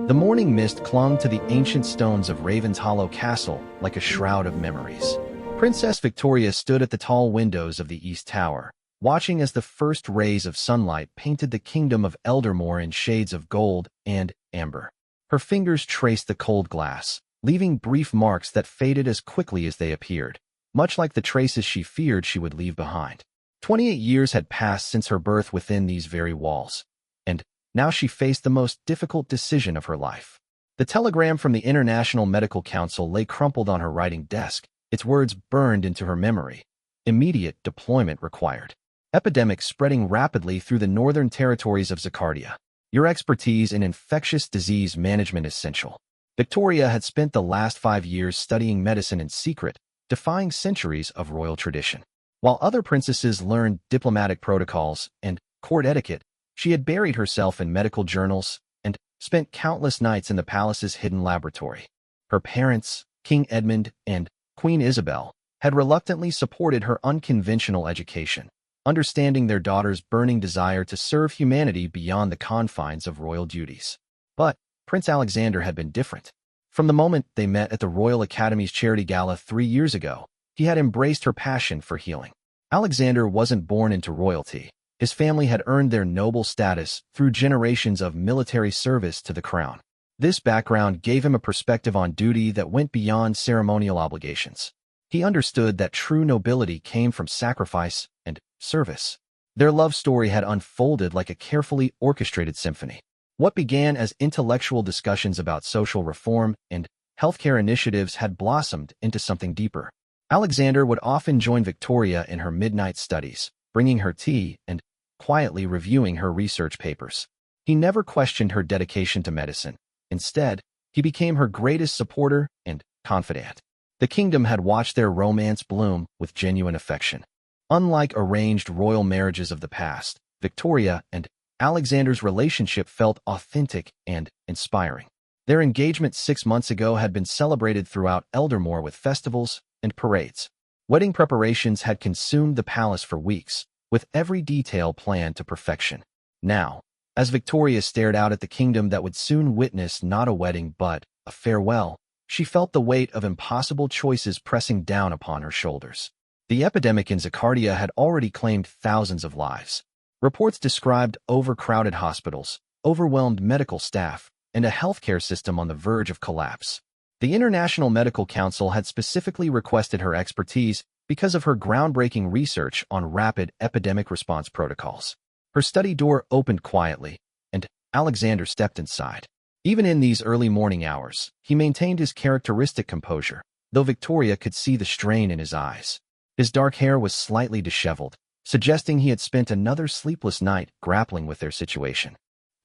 The morning mist clung to the ancient stones of Raven's Hollow Castle like a shroud of memories. Princess Victoria stood at the tall windows of the East Tower, watching as the first rays of sunlight painted the kingdom of Eldermore in shades of gold and amber. Her fingers traced the cold glass, leaving brief marks that faded as quickly as they appeared, much like the traces she feared she would leave behind. 28 years had passed since her birth within these very walls, and now she faced the most difficult decision of her life. The telegram from the International Medical Council lay crumpled on her writing desk, its words burned into her memory. Immediate deployment required. Epidemic spreading rapidly through the northern territories of Zakardia. Your expertise in infectious disease management essential. Victoria had spent the last 5 years studying medicine in secret, defying centuries of royal tradition. While other princesses learned diplomatic protocols and court etiquette, she had buried herself in medical journals and spent countless nights in the palace's hidden laboratory. Her parents, King Edmund and Queen Isabel, had reluctantly supported her unconventional education, understanding their daughter's burning desire to serve humanity beyond the confines of royal duties. But Prince Alexander had been different. From the moment they met at the Royal Academy's charity gala 3 years ago, he had embraced her passion for healing. Alexander wasn't born into royalty. His family had earned their noble status through generations of military service to the crown. This background gave him a perspective on duty that went beyond ceremonial obligations. He understood that true nobility came from sacrifice and service. Their love story had unfolded like a carefully orchestrated symphony. What began as intellectual discussions about social reform and healthcare initiatives had blossomed into something deeper. Alexander would often join Victoria in her midnight studies, bringing her tea and quietly reviewing her research papers. He never questioned her dedication to medicine. Instead, he became her greatest supporter and confidant. The kingdom had watched their romance bloom with genuine affection. Unlike arranged royal marriages of the past, Victoria and Alexander's relationship felt authentic and inspiring. Their engagement 6 months ago had been celebrated throughout Eldermore with festivals and parades. Wedding preparations had consumed the palace for weeks, with every detail planned to perfection. Now, as Victoria stared out at the kingdom that would soon witness not a wedding but a farewell, she felt the weight of impossible choices pressing down upon her shoulders. The epidemic in Zakardia had already claimed thousands of lives. Reports described overcrowded hospitals, overwhelmed medical staff, and a healthcare system on the verge of collapse. The International Medical Council had specifically requested her expertise because of her groundbreaking research on rapid epidemic response protocols. Her study door opened quietly, and Alexander stepped inside. Even in these early morning hours, he maintained his characteristic composure, though Victoria could see the strain in his eyes. His dark hair was slightly disheveled, suggesting he had spent another sleepless night grappling with their situation.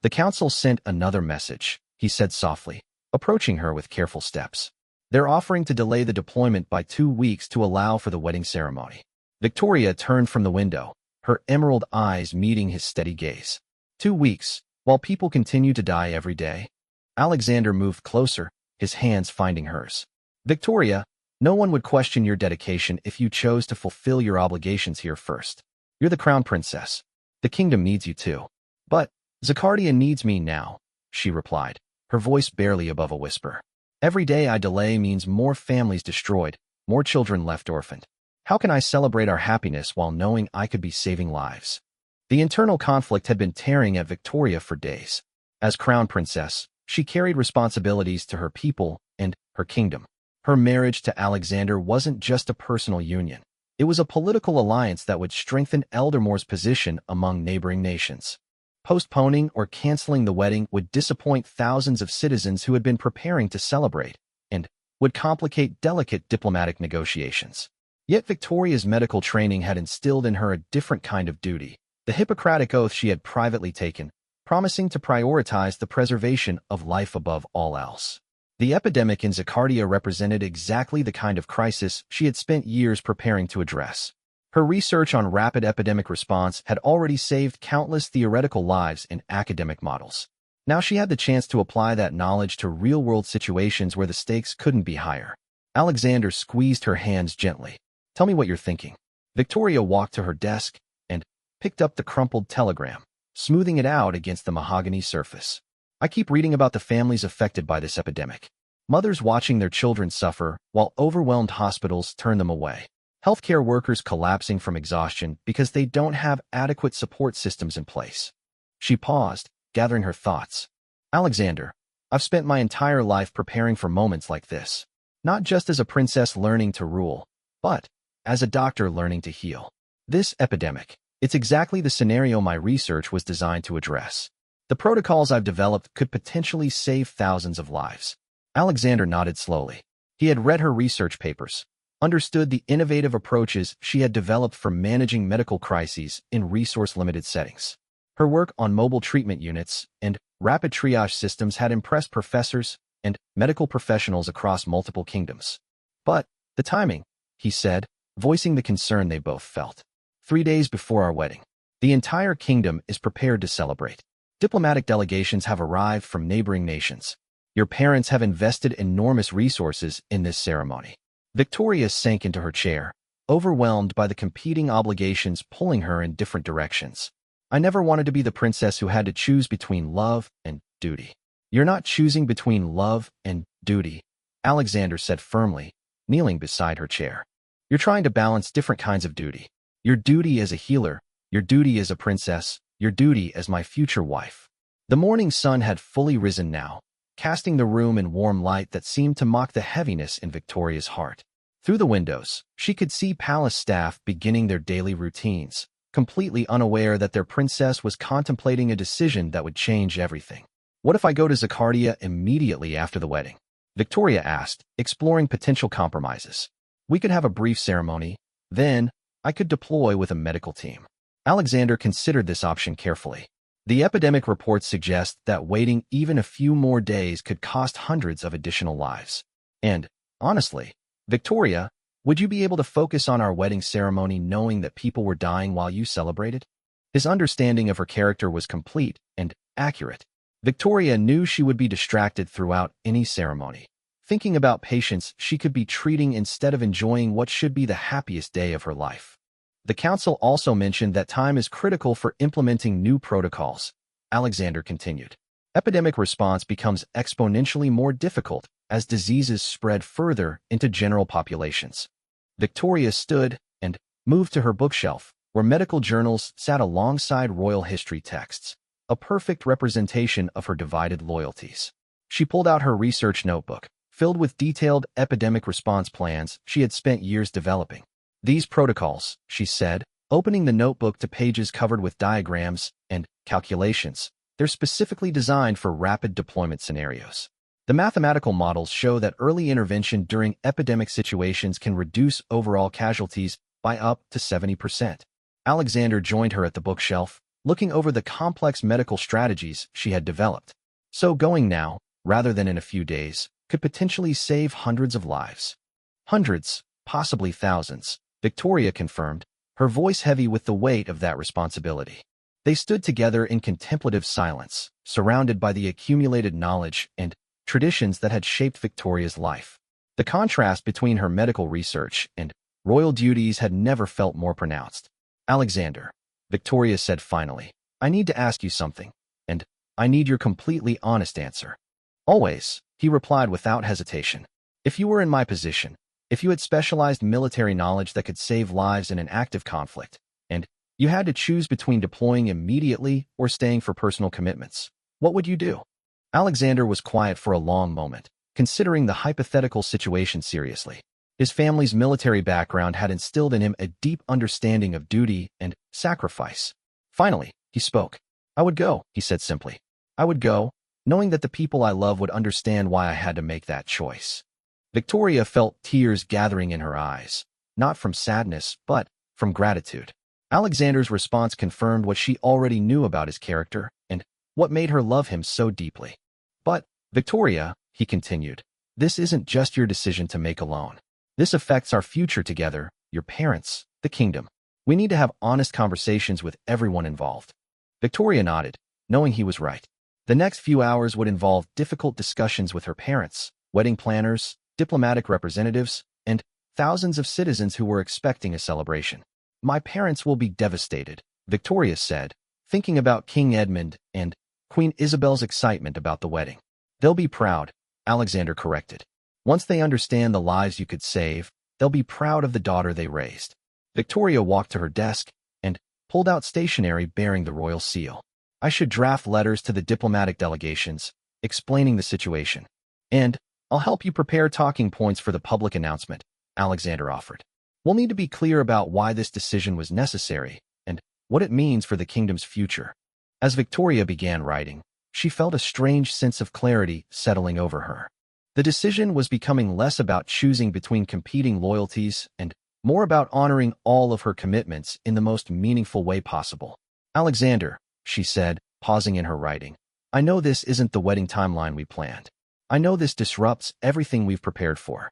The council sent another message, he said softly, approaching her with careful steps. They're offering to delay the deployment by 2 weeks to allow for the wedding ceremony. Victoria turned from the window, her emerald eyes meeting his steady gaze. 2 weeks, while people continue to die every day? Alexander moved closer, his hands finding hers. Victoria, no one would question your dedication if you chose to fulfill your obligations here first. You're the crown princess. The kingdom needs you too. But Zakardia needs me now, she replied, her voice barely above a whisper. Every day I delay means more families destroyed, more children left orphaned. How can I celebrate our happiness while knowing I could be saving lives? The internal conflict had been tearing at Victoria for days. As crown princess, she carried responsibilities to her people and her kingdom. Her marriage to Alexander wasn't just a personal union. It was a political alliance that would strengthen Eldermore's position among neighboring nations. Postponing or canceling the wedding would disappoint thousands of citizens who had been preparing to celebrate, and would complicate delicate diplomatic negotiations. Yet Victoria's medical training had instilled in her a different kind of duty, the Hippocratic oath she had privately taken, promising to prioritize the preservation of life above all else. The epidemic in Zakardia represented exactly the kind of crisis she had spent years preparing to address. Her research on rapid epidemic response had already saved countless theoretical lives in academic models. Now she had the chance to apply that knowledge to real-world situations where the stakes couldn't be higher. Alexander squeezed her hands gently. Tell me what you're thinking. Victoria walked to her desk and picked up the crumpled telegram, smoothing it out against the mahogany surface. I keep reading about the families affected by this epidemic. Mothers watching their children suffer, while overwhelmed hospitals turn them away. Healthcare workers collapsing from exhaustion because they don't have adequate support systems in place. She paused, gathering her thoughts. Alexander, I've spent my entire life preparing for moments like this. Not just as a princess learning to rule, but as a doctor learning to heal. This epidemic, it's exactly the scenario my research was designed to address. The protocols I've developed could potentially save thousands of lives. Alexander nodded slowly. He had read her research papers, understood the innovative approaches she had developed for managing medical crises in resource-limited settings. Her work on mobile treatment units and rapid triage systems had impressed professors and medical professionals across multiple kingdoms. But the timing, he said, voicing the concern they both felt. 3 days before our wedding, the entire kingdom is prepared to celebrate. Diplomatic delegations have arrived from neighboring nations. Your parents have invested enormous resources in this ceremony. Victoria sank into her chair, overwhelmed by the competing obligations pulling her in different directions. I never wanted to be the princess who had to choose between love and duty. You're not choosing between love and duty, Alexander said firmly, kneeling beside her chair. You're trying to balance different kinds of duty. Your duty as a healer, your duty as a princess, your duty as my future wife. The morning sun had fully risen now, casting the room in warm light that seemed to mock the heaviness in Victoria's heart. Through the windows, she could see palace staff beginning their daily routines, completely unaware that their princess was contemplating a decision that would change everything. What if I go to Zaccardia immediately after the wedding? Victoria asked, exploring potential compromises. We could have a brief ceremony, then I could deploy with a medical team. Alexander considered this option carefully. The epidemic reports suggest that waiting even a few more days could cost hundreds of additional lives. And, honestly, Victoria, would you be able to focus on our wedding ceremony knowing that people were dying while you celebrated? His understanding of her character was complete and accurate. Victoria knew she would be distracted throughout any ceremony, thinking about patients she could be treating instead of enjoying what should be the happiest day of her life. The council also mentioned that time is critical for implementing new protocols. Alexander continued. Epidemic response becomes exponentially more difficult as diseases spread further into general populations. Victoria stood and moved to her bookshelf, where medical journals sat alongside royal history texts, a perfect representation of her divided loyalties. She pulled out her research notebook, filled with detailed epidemic response plans she had spent years developing. These protocols, she said, opening the notebook to pages covered with diagrams and calculations, they're specifically designed for rapid deployment scenarios. The mathematical models show that early intervention during epidemic situations can reduce overall casualties by up to 70%. Alexander joined her at the bookshelf, looking over the complex medical strategies she had developed. So going now, rather than in a few days, could potentially save hundreds of lives. Hundreds, possibly thousands, Victoria confirmed, her voice heavy with the weight of that responsibility. They stood together in contemplative silence, surrounded by the accumulated knowledge and traditions that had shaped Victoria's life. The contrast between her medical research and royal duties had never felt more pronounced. Alexander, Victoria said finally, I need to ask you something, and I need your completely honest answer. Always, he replied without hesitation. If you were in my position, if you had specialized military knowledge that could save lives in an active conflict, and you had to choose between deploying immediately or staying for personal commitments, what would you do? Alexander was quiet for a long moment, considering the hypothetical situation seriously. His family's military background had instilled in him a deep understanding of duty and sacrifice. Finally, he spoke. I would go, he said simply. I would go, knowing that the people I love would understand why I had to make that choice. Victoria felt tears gathering in her eyes, not from sadness, but from gratitude. Alexander's response confirmed what she already knew about his character and what made her love him so deeply. But, Victoria, he continued, this isn't just your decision to make alone. This affects our future together, your parents, the kingdom. We need to have honest conversations with everyone involved. Victoria nodded, knowing he was right. The next few hours would involve difficult discussions with her parents, wedding planners, diplomatic representatives, and thousands of citizens who were expecting a celebration. My parents will be devastated, Victoria said, thinking about King Edmund and Queen Isabel's excitement about the wedding. They'll be proud, Alexander corrected. Once they understand the lives you could save, they'll be proud of the daughter they raised. Victoria walked to her desk and pulled out stationery bearing the royal seal. I should draft letters to the diplomatic delegations, explaining the situation. And I'll help you prepare talking points for the public announcement, Alexander offered. We'll need to be clear about why this decision was necessary and what it means for the kingdom's future. As Victoria began writing, she felt a strange sense of clarity settling over her. The decision was becoming less about choosing between competing loyalties and more about honoring all of her commitments in the most meaningful way possible. Alexander, she said, pausing in her writing, I know this isn't the wedding timeline we planned. I know this disrupts everything we've prepared for.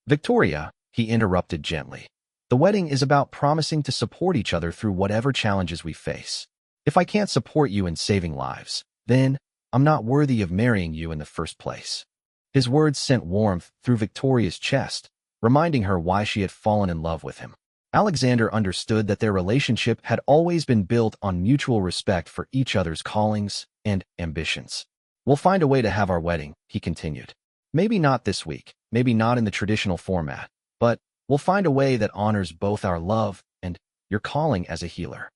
Victoria, he interrupted gently. The wedding is about promising to support each other through whatever challenges we face. If I can't support you in saving lives, then I'm not worthy of marrying you in the first place. His words sent warmth through Victoria's chest, reminding her why she had fallen in love with him. Alexander understood that their relationship had always been built on mutual respect for each other's callings and ambitions. We'll find a way to have our wedding, he continued. Maybe not this week, maybe not in the traditional format, but we'll find a way that honors both our love and your calling as a healer.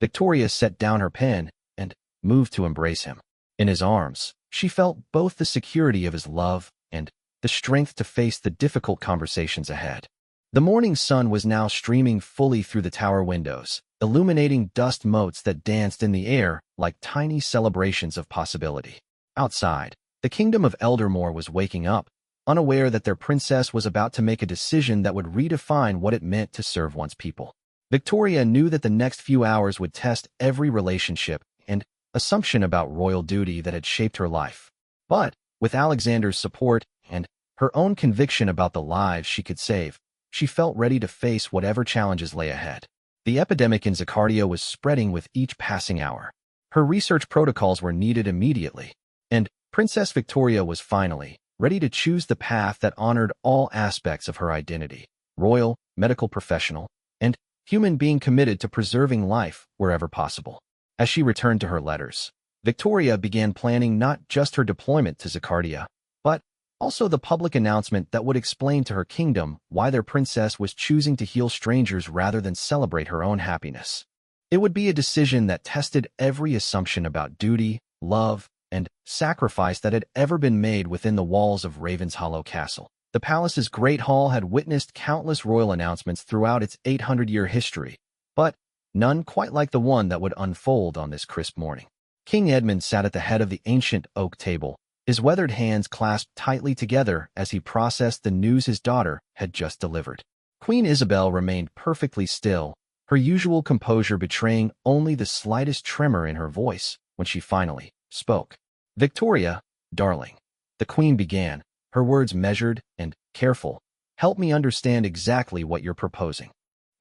Victoria set down her pen and moved to embrace him. In his arms, she felt both the security of his love and the strength to face the difficult conversations ahead. The morning sun was now streaming fully through the tower windows, illuminating dust motes that danced in the air like tiny celebrations of possibility. Outside, the kingdom of Eldermore was waking up, unaware that their princess was about to make a decision that would redefine what it meant to serve one's people. Victoria knew that the next few hours would test every relationship and assumption about royal duty that had shaped her life. But, with Alexander's support and her own conviction about the lives she could save, she felt ready to face whatever challenges lay ahead. The epidemic in Zaccardia was spreading with each passing hour. Her research protocols were needed immediately, and Princess Victoria was finally ready to choose the path that honored all aspects of her identity: royal, medical professional, and human being committed to preserving life wherever possible. As she returned to her letters, Victoria began planning not just her deployment to Zaccardia, but also the public announcement that would explain to her kingdom why their princess was choosing to heal strangers rather than celebrate her own happiness. It would be a decision that tested every assumption about duty, love, and sacrifice that had ever been made within the walls of Ravenshollow Castle. The palace's Great Hall had witnessed countless royal announcements throughout its 800-year history, but none quite like the one that would unfold on this crisp morning. King Edmund sat at the head of the ancient oak table, his weathered hands clasped tightly together as he processed the news his daughter had just delivered. Queen Isabel remained perfectly still, her usual composure betraying only the slightest tremor in her voice when she finally spoke. Victoria, darling, the Queen began, her words measured and careful. Help me understand exactly what you're proposing.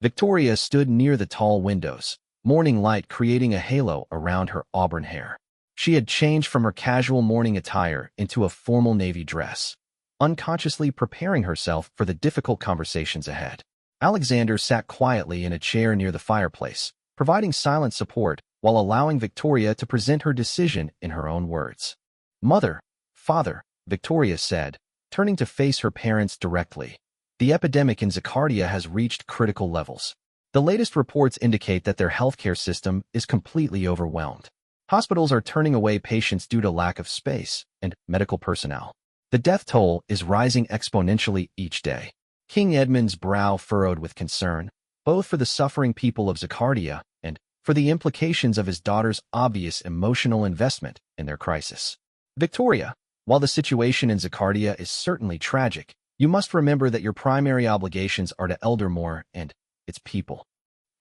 Victoria stood near the tall windows, morning light creating a halo around her auburn hair. She had changed from her casual morning attire into a formal navy dress, unconsciously preparing herself for the difficult conversations ahead. Alexander sat quietly in a chair near the fireplace, providing silent support while allowing Victoria to present her decision in her own words. Mother, father, Victoria said, turning to face her parents directly. The epidemic in Zaccardia has reached critical levels. The latest reports indicate that their healthcare system is completely overwhelmed. Hospitals are turning away patients due to lack of space and medical personnel. The death toll is rising exponentially each day. King Edmund's brow furrowed with concern, both for the suffering people of Zaccardia and for the implications of his daughter's obvious emotional investment in their crisis. Victoria, while the situation in Zaccardia is certainly tragic, you must remember that your primary obligations are to Eldermore and its people.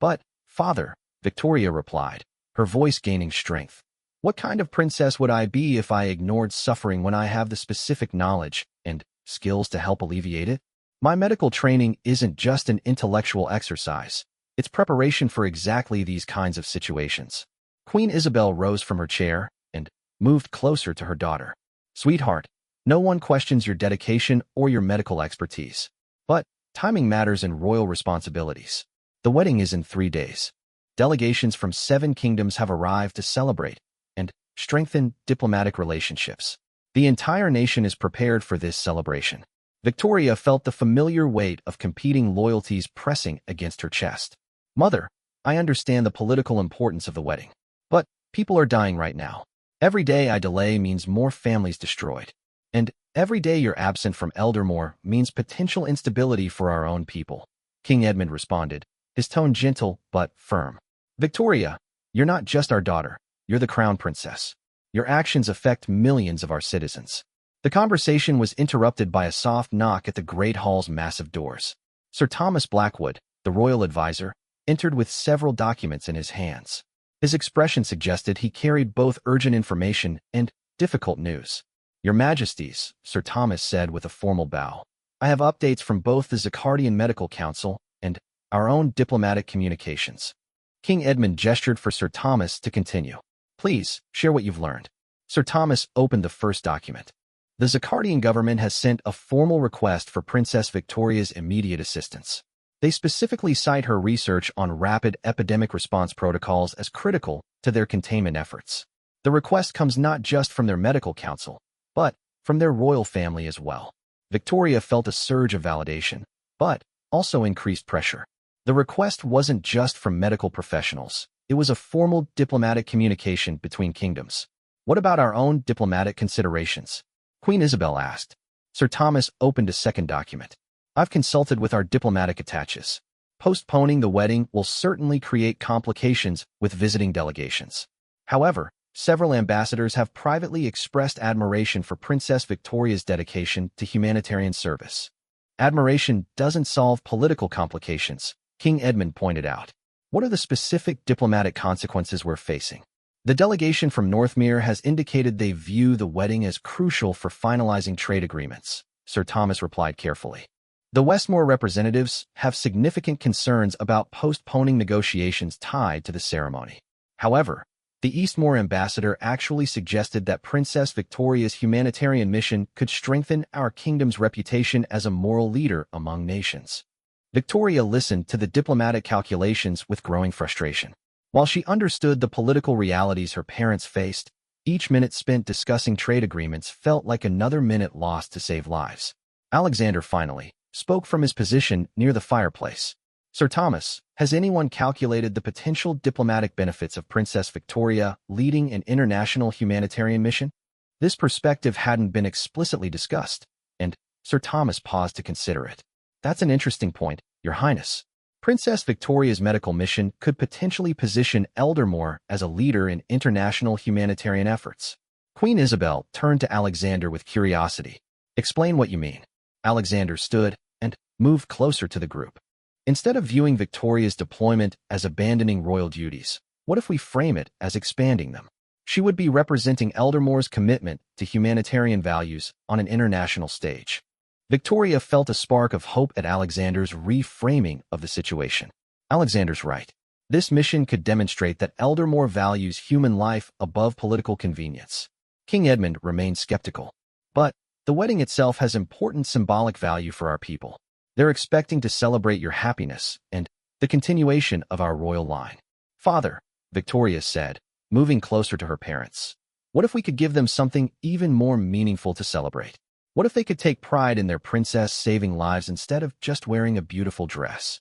But, father, Victoria replied, her voice gaining strength. What kind of princess would I be if I ignored suffering when I have the specific knowledge and skills to help alleviate it? My medical training isn't just an intellectual exercise. It's preparation for exactly these kinds of situations. Queen Isabel rose from her chair and moved closer to her daughter. Sweetheart, no one questions your dedication or your medical expertise. But timing matters in royal responsibilities. The wedding is in 3 days. Delegations from 7 kingdoms have arrived to celebrate, and strengthen diplomatic relationships. The entire nation is prepared for this celebration. Victoria felt the familiar weight of competing loyalties pressing against her chest. Mother, I understand the political importance of the wedding. But people are dying right now. Every day I delay means more families destroyed. And every day you're absent from Eldermore means potential instability for our own people. King Edmund responded, his tone gentle but firm. Victoria, you're not just our daughter, you're the crown princess. Your actions affect millions of our citizens. The conversation was interrupted by a soft knock at the Great Hall's massive doors. Sir Thomas Blackwood, the royal advisor, entered with several documents in his hands. His expression suggested he carried both urgent information and difficult news. Your Majesties, Sir Thomas said with a formal bow, I have updates from both the Zachardian Medical Council and our own diplomatic communications. King Edmund gestured for Sir Thomas to continue. Please, share what you've learned. Sir Thomas opened the first document. The Zachardian government has sent a formal request for Princess Victoria's immediate assistance. They specifically cite her research on rapid epidemic response protocols as critical to their containment efforts. The request comes not just from their medical council, but from their royal family as well. Victoria felt a surge of validation, but also increased pressure. The request wasn't just from medical professionals. It was a formal diplomatic communication between kingdoms. What about our own diplomatic considerations? Queen Isabel asked. Sir Thomas opened a second document. I've consulted with our diplomatic attaches. Postponing the wedding will certainly create complications with visiting delegations. However, several ambassadors have privately expressed admiration for Princess Victoria's dedication to humanitarian service. Admiration doesn't solve political complications, King Edmund pointed out. What are the specific diplomatic consequences we're facing? The delegation from Northmere has indicated they view the wedding as crucial for finalizing trade agreements, Sir Thomas replied carefully. The Westmore representatives have significant concerns about postponing negotiations tied to the ceremony. However, the Eastmore ambassador actually suggested that Princess Victoria's humanitarian mission could strengthen our kingdom's reputation as a moral leader among nations. Victoria listened to the diplomatic calculations with growing frustration. While she understood the political realities her parents faced, each minute spent discussing trade agreements felt like another minute lost to save lives. Alexander finally spoke from his position near the fireplace. Sir Thomas, has anyone calculated the potential diplomatic benefits of Princess Victoria leading an international humanitarian mission? This perspective hadn't been explicitly discussed, and Sir Thomas paused to consider it. That's an interesting point, Your Highness. Princess Victoria's medical mission could potentially position Eldermore as a leader in international humanitarian efforts. Queen Isabel turned to Alexander with curiosity. Explain what you mean. Alexander stood and moved closer to the group. Instead of viewing Victoria's deployment as abandoning royal duties, what if we frame it as expanding them? She would be representing Eldermore's commitment to humanitarian values on an international stage. Victoria felt a spark of hope at Alexander's reframing of the situation. Alexander's right. This mission could demonstrate that Eldermore values human life above political convenience. King Edmund remained skeptical. But the wedding itself has important symbolic value for our people. They're expecting to celebrate your happiness and the continuation of our royal line. Father, Victoria said, moving closer to her parents. What if we could give them something even more meaningful to celebrate? What if they could take pride in their princess saving lives instead of just wearing a beautiful dress?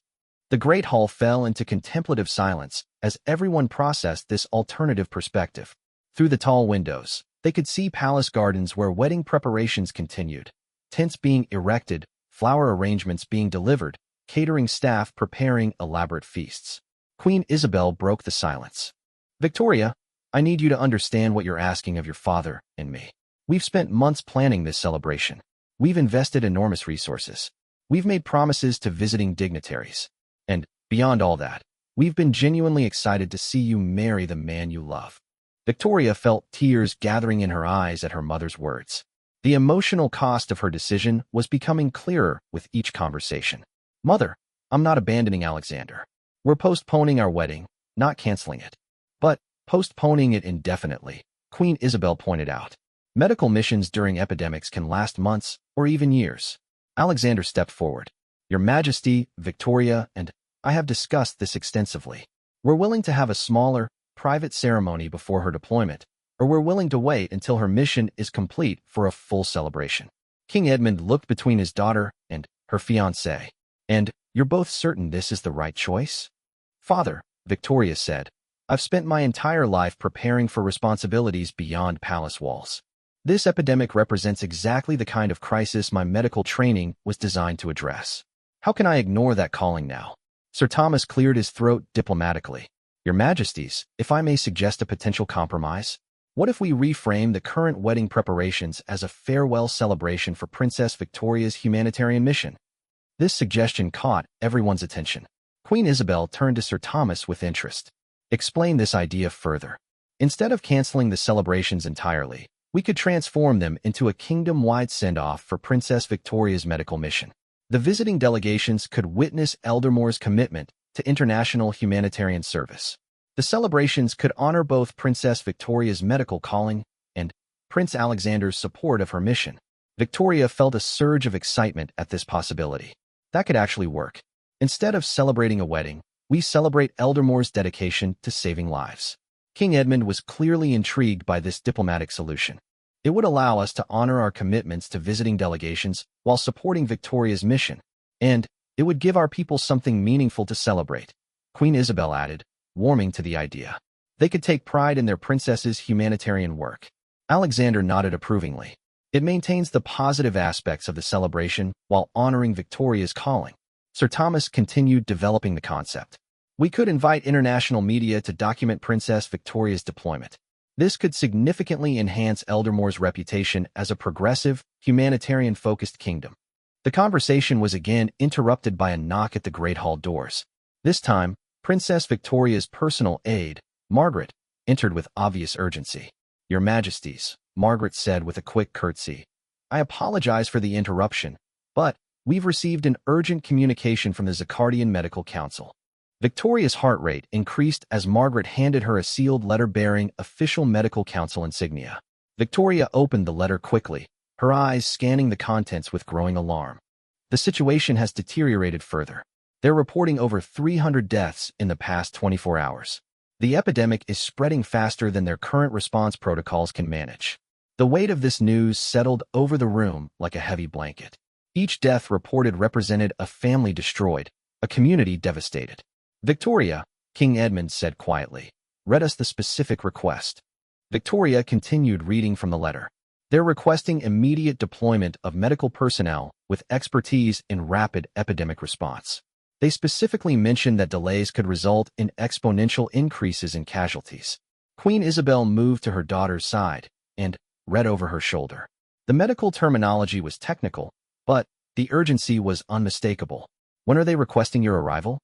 The Great Hall fell into contemplative silence as everyone processed this alternative perspective. Through the tall windows, they could see palace gardens where wedding preparations continued, tents being erected, flower arrangements being delivered, catering staff preparing elaborate feasts. Queen Isabel broke the silence. Victoria, I need you to understand what you're asking of your father and me. We've spent months planning this celebration. We've invested enormous resources. We've made promises to visiting dignitaries. And, beyond all that, we've been genuinely excited to see you marry the man you love. Victoria felt tears gathering in her eyes at her mother's words. The emotional cost of her decision was becoming clearer with each conversation. Mother, I'm not abandoning Alexander. We're postponing our wedding, not canceling it. But postponing it indefinitely, Queen Isabel pointed out. Medical missions during epidemics can last months or even years. Alexander stepped forward. Your Majesty, Victoria, and I have discussed this extensively. We're willing to have a smaller, private ceremony before her deployment, or we're willing to wait until her mission is complete for a full celebration. King Edmund looked between his daughter and her fiancé. And you're both certain this is the right choice? Father, Victoria said, I've spent my entire life preparing for responsibilities beyond palace walls. This epidemic represents exactly the kind of crisis my medical training was designed to address. How can I ignore that calling now? Sir Thomas cleared his throat diplomatically. Your Majesties, if I may suggest a potential compromise, what if we reframe the current wedding preparations as a farewell celebration for Princess Victoria's humanitarian mission? This suggestion caught everyone's attention. Queen Isabel turned to Sir Thomas with interest. Explain this idea further. Instead of canceling the celebrations entirely, we could transform them into a kingdom-wide send-off for Princess Victoria's medical mission. The visiting delegations could witness Eldermore's commitment to international humanitarian service. The celebrations could honor both Princess Victoria's medical calling and Prince Alexander's support of her mission. Victoria felt a surge of excitement at this possibility. That could actually work. Instead of celebrating a wedding, we celebrate Eldermore's dedication to saving lives. King Edmund was clearly intrigued by this diplomatic solution. It would allow us to honor our commitments to visiting delegations while supporting Victoria's mission, and it would give our people something meaningful to celebrate, Queen Isabel added, warming to the idea. They could take pride in their princess's humanitarian work. Alexander nodded approvingly. It maintains the positive aspects of the celebration while honoring Victoria's calling. Sir Thomas continued developing the concept. We could invite international media to document Princess Victoria's deployment. This could significantly enhance Eldermore's reputation as a progressive, humanitarian-focused kingdom. The conversation was again interrupted by a knock at the Great Hall doors. This time, Princess Victoria's personal aide, Margaret, entered with obvious urgency. Your Majesties, Margaret said with a quick curtsy. I apologize for the interruption, but we've received an urgent communication from the Zachardian Medical Council. Victoria's heart rate increased as Margaret handed her a sealed letter bearing official medical council insignia. Victoria opened the letter quickly, her eyes scanning the contents with growing alarm. The situation has deteriorated further. They're reporting over 300 deaths in the past 24 hours. The epidemic is spreading faster than their current response protocols can manage. The weight of this news settled over the room like a heavy blanket. Each death reported represented a family destroyed, a community devastated. Victoria, King Edmund said quietly, read us the specific request. Victoria continued reading from the letter. They're requesting immediate deployment of medical personnel with expertise in rapid epidemic response. They specifically mentioned that delays could result in exponential increases in casualties. Queen Isabel moved to her daughter's side and read over her shoulder. The medical terminology was technical, but the urgency was unmistakable. When are they requesting your arrival?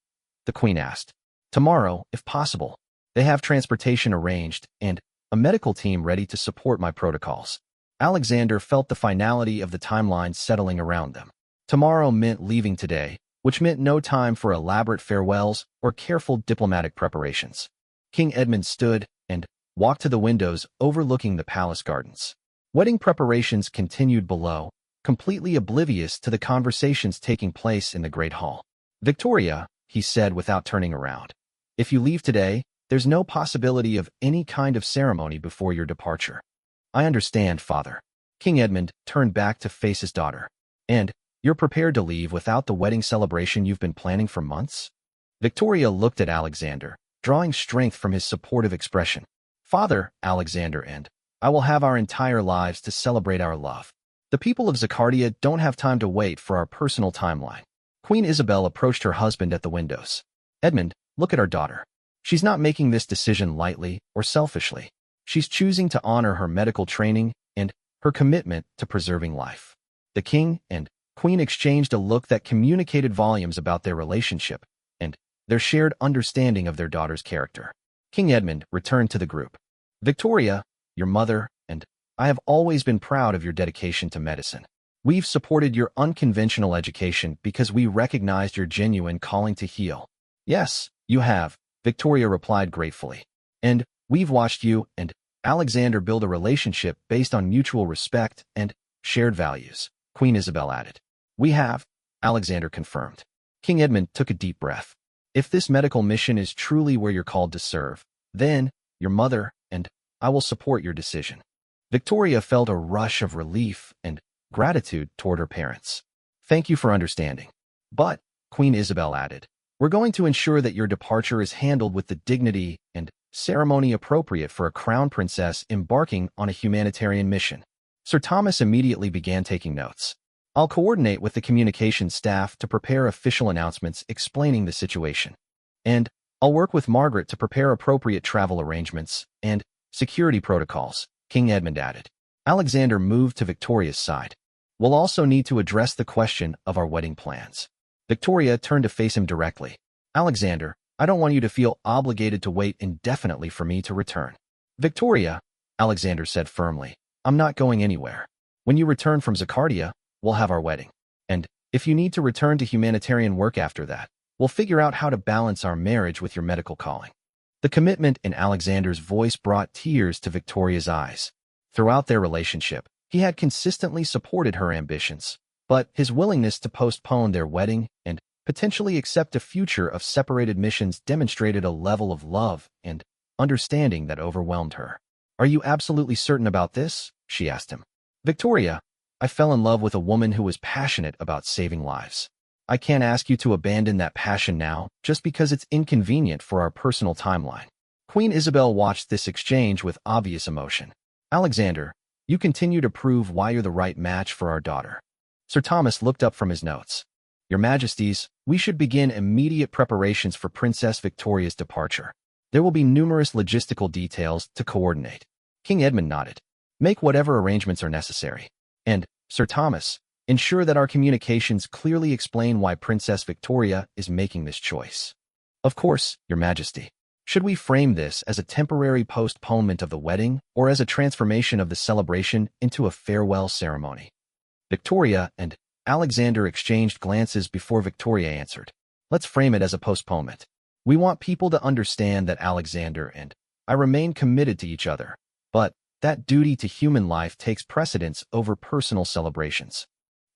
The Queen asked. Tomorrow, if possible. They have transportation arranged and a medical team ready to support my protocols. Alexander felt the finality of the timeline settling around them. Tomorrow meant leaving today, which meant no time for elaborate farewells or careful diplomatic preparations. King Edmund stood and walked to the windows overlooking the palace gardens. Wedding preparations continued below, completely oblivious to the conversations taking place in the Great Hall. Victoria, he said without turning around. If you leave today, there's no possibility of any kind of ceremony before your departure. I understand, Father. King Edmund turned back to face his daughter. And you're prepared to leave without the wedding celebration you've been planning for months? Victoria looked at Alexander, drawing strength from his supportive expression. Father, Alexander, and I will have our entire lives to celebrate our love. The people of Zachardia don't have time to wait for our personal timeline. Queen Isabel approached her husband at the windows. Edmund, look at our daughter. She's not making this decision lightly or selfishly. She's choosing to honor her medical training and her commitment to preserving life. The king and queen exchanged a look that communicated volumes about their relationship and their shared understanding of their daughter's character. King Edmund returned to the group. Victoria, your mother, and I have always been proud of your dedication to medicine. We've supported your unconventional education because we recognized your genuine calling to heal. Yes, you have, Victoria replied gratefully. And we've watched you and Alexander build a relationship based on mutual respect and shared values, Queen Isabel added. We have, Alexander confirmed. King Edmund took a deep breath. If this medical mission is truly where you're called to serve, then your mother and I will support your decision. Victoria felt a rush of relief and gratitude toward her parents. Thank you for understanding. But, Queen Isabel added, we're going to ensure that your departure is handled with the dignity and ceremony appropriate for a crown princess embarking on a humanitarian mission. Sir Thomas immediately began taking notes. I'll coordinate with the communications staff to prepare official announcements explaining the situation. And I'll work with Margaret to prepare appropriate travel arrangements and security protocols, King Edmund added. Alexander moved to Victoria's side. We'll also need to address the question of our wedding plans. Victoria turned to face him directly. Alexander, I don't want you to feel obligated to wait indefinitely for me to return. Victoria, Alexander said firmly, I'm not going anywhere. When you return from Zaccardia, we'll have our wedding. And if you need to return to humanitarian work after that, we'll figure out how to balance our marriage with your medical calling. The commitment in Alexander's voice brought tears to Victoria's eyes. Throughout their relationship, he had consistently supported her ambitions, but his willingness to postpone their wedding and potentially accept a future of separated missions demonstrated a level of love and understanding that overwhelmed her. Are you absolutely certain about this? She asked him. Victoria, I fell in love with a woman who was passionate about saving lives. I can't ask you to abandon that passion now just because it's inconvenient for our personal timeline. Queen Isabel watched this exchange with obvious emotion. Alexander, you continue to prove why you're the right match for our daughter. Sir Thomas looked up from his notes. Your Majesties, we should begin immediate preparations for Princess Victoria's departure. There will be numerous logistical details to coordinate. King Edmund nodded. Make whatever arrangements are necessary. And, Sir Thomas, ensure that our communications clearly explain why Princess Victoria is making this choice. Of course, Your Majesty. Should we frame this as a temporary postponement of the wedding or as a transformation of the celebration into a farewell ceremony? Victoria and Alexander exchanged glances before Victoria answered. Let's frame it as a postponement. We want people to understand that Alexander and I remain committed to each other, but that duty to human life takes precedence over personal celebrations.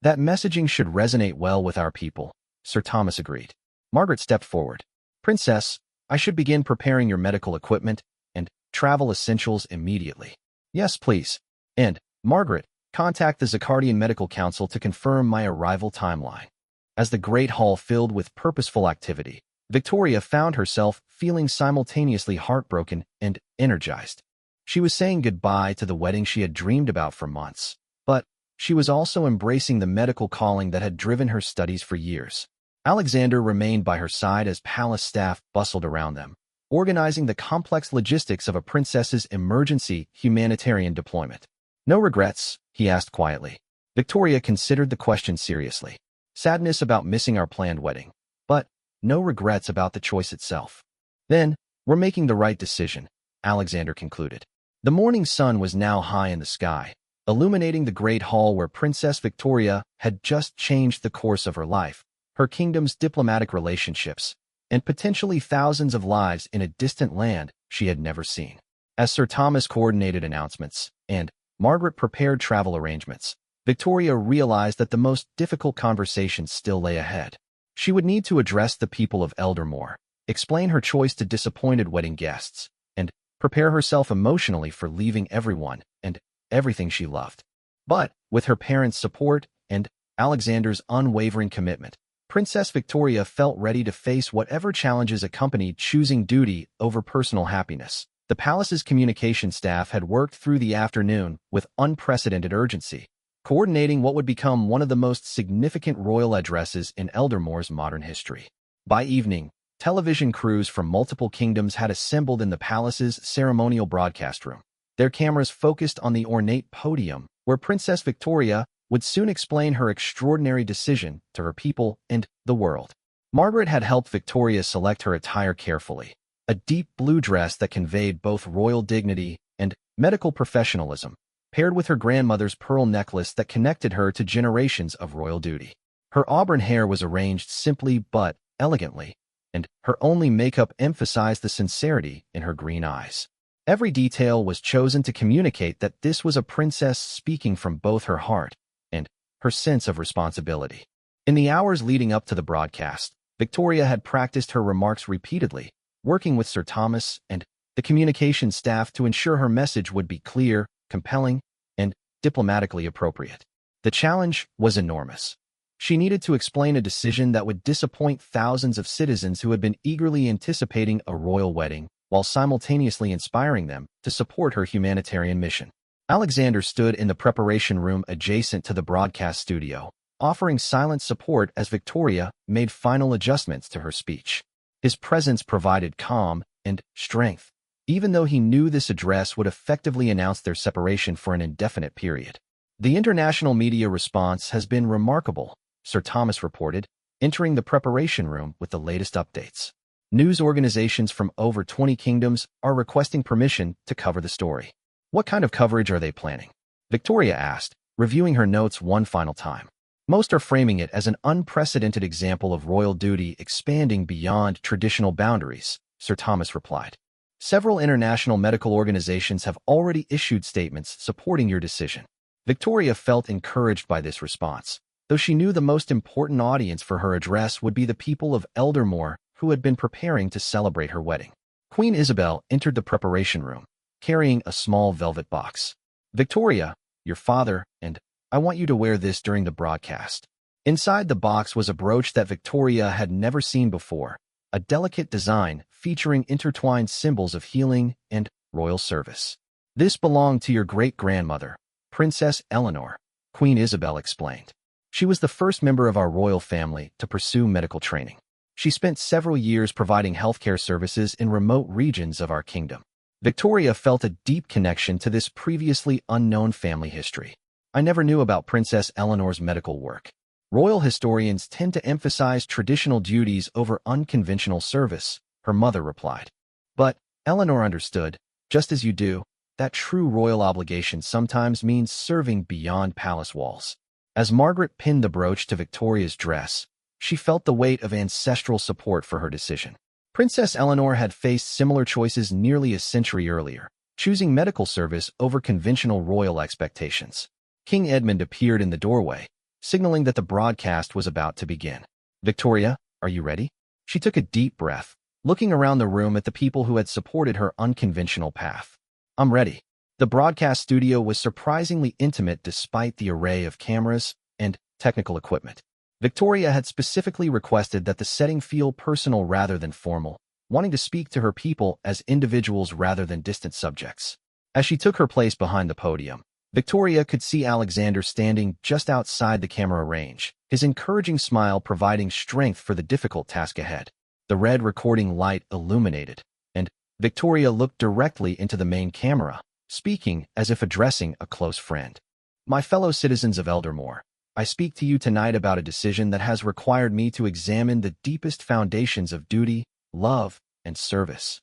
That messaging should resonate well with our people, Sir Thomas agreed. Margaret stepped forward. Princess, I should begin preparing your medical equipment and travel essentials immediately. Yes, please. And, Margaret, contact the Zaccardian Medical Council to confirm my arrival timeline. As the great hall filled with purposeful activity, Victoria found herself feeling simultaneously heartbroken and energized. She was saying goodbye to the wedding she had dreamed about for months, but she was also embracing the medical calling that had driven her studies for years. Alexander remained by her side as palace staff bustled around them, organizing the complex logistics of a princess's emergency humanitarian deployment. No regrets, he asked quietly. Victoria considered the question seriously. Sadness about missing our planned wedding, but no regrets about the choice itself. Then, we're making the right decision, Alexander concluded. The morning sun was now high in the sky, illuminating the great hall where Princess Victoria had just changed the course of her life, her kingdom's diplomatic relationships, and potentially thousands of lives in a distant land she had never seen. As Sir Thomas coordinated announcements and Margaret prepared travel arrangements, Victoria realized that the most difficult conversations still lay ahead. She would need to address the people of Eldermore, explain her choice to disappointed wedding guests, and prepare herself emotionally for leaving everyone and everything she loved. But, with her parents' support and Alexander's unwavering commitment, Princess Victoria felt ready to face whatever challenges accompanied choosing duty over personal happiness. The palace's communication staff had worked through the afternoon with unprecedented urgency, coordinating what would become one of the most significant royal addresses in Eldermore's modern history. By evening, television crews from multiple kingdoms had assembled in the palace's ceremonial broadcast room, their cameras focused on the ornate podium where Princess Victoria would soon explain her extraordinary decision to her people and the world. Margaret had helped Victoria select her attire carefully, a deep blue dress that conveyed both royal dignity and medical professionalism, paired with her grandmother's pearl necklace that connected her to generations of royal duty. Her auburn hair was arranged simply but elegantly, and her only makeup emphasized the sincerity in her green eyes. Every detail was chosen to communicate that this was a princess speaking from both her heart and her sense of responsibility. In the hours leading up to the broadcast, Victoria had practiced her remarks repeatedly, working with Sir Thomas and the communications staff to ensure her message would be clear, compelling, and diplomatically appropriate. The challenge was enormous. She needed to explain a decision that would disappoint thousands of citizens who had been eagerly anticipating a royal wedding, while simultaneously inspiring them to support her humanitarian mission. Alexander stood in the preparation room adjacent to the broadcast studio, offering silent support as Victoria made final adjustments to her speech. His presence provided calm and strength, even though he knew this address would effectively announce their separation for an indefinite period. The international media response has been remarkable, Sir Thomas reported, entering the preparation room with the latest updates. News organizations from over 20 kingdoms are requesting permission to cover the story. What kind of coverage are they planning? Victoria asked, reviewing her notes one final time. Most are framing it as an unprecedented example of royal duty expanding beyond traditional boundaries, Sir Thomas replied. Several international medical organizations have already issued statements supporting your decision. Victoria felt encouraged by this response, though she knew the most important audience for her address would be the people of Eldermore who had been preparing to celebrate her wedding. Queen Isabel entered the preparation room, carrying a small velvet box. Victoria, your father, and I want you to wear this during the broadcast. Inside the box was a brooch that Victoria had never seen before, a delicate design featuring intertwined symbols of healing and royal service. This belonged to your great-grandmother, Princess Eleanor, Queen Isabel explained. She was the first member of our royal family to pursue medical training. She spent several years providing healthcare services in remote regions of our kingdom. Victoria felt a deep connection to this previously unknown family history. I never knew about Princess Eleanor's medical work. Royal historians tend to emphasize traditional duties over unconventional service, her mother replied. But Eleanor understood, just as you do, that true royal obligation sometimes means serving beyond palace walls. As Margaret pinned the brooch to Victoria's dress, she felt the weight of ancestral support for her decision. Princess Eleanor had faced similar choices nearly a century earlier, choosing medical service over conventional royal expectations. King Edmund appeared in the doorway, signaling that the broadcast was about to begin. Victoria, are you ready? She took a deep breath, looking around the room at the people who had supported her unconventional path. I'm ready. The broadcast studio was surprisingly intimate despite the array of cameras and technical equipment. Victoria had specifically requested that the setting feel personal rather than formal, wanting to speak to her people as individuals rather than distant subjects. As she took her place behind the podium, Victoria could see Alexander standing just outside the camera range, his encouraging smile providing strength for the difficult task ahead. The red recording light illuminated, and Victoria looked directly into the main camera, speaking as if addressing a close friend. My fellow citizens of Eldermore, I speak to you tonight about a decision that has required me to examine the deepest foundations of duty, love, and service.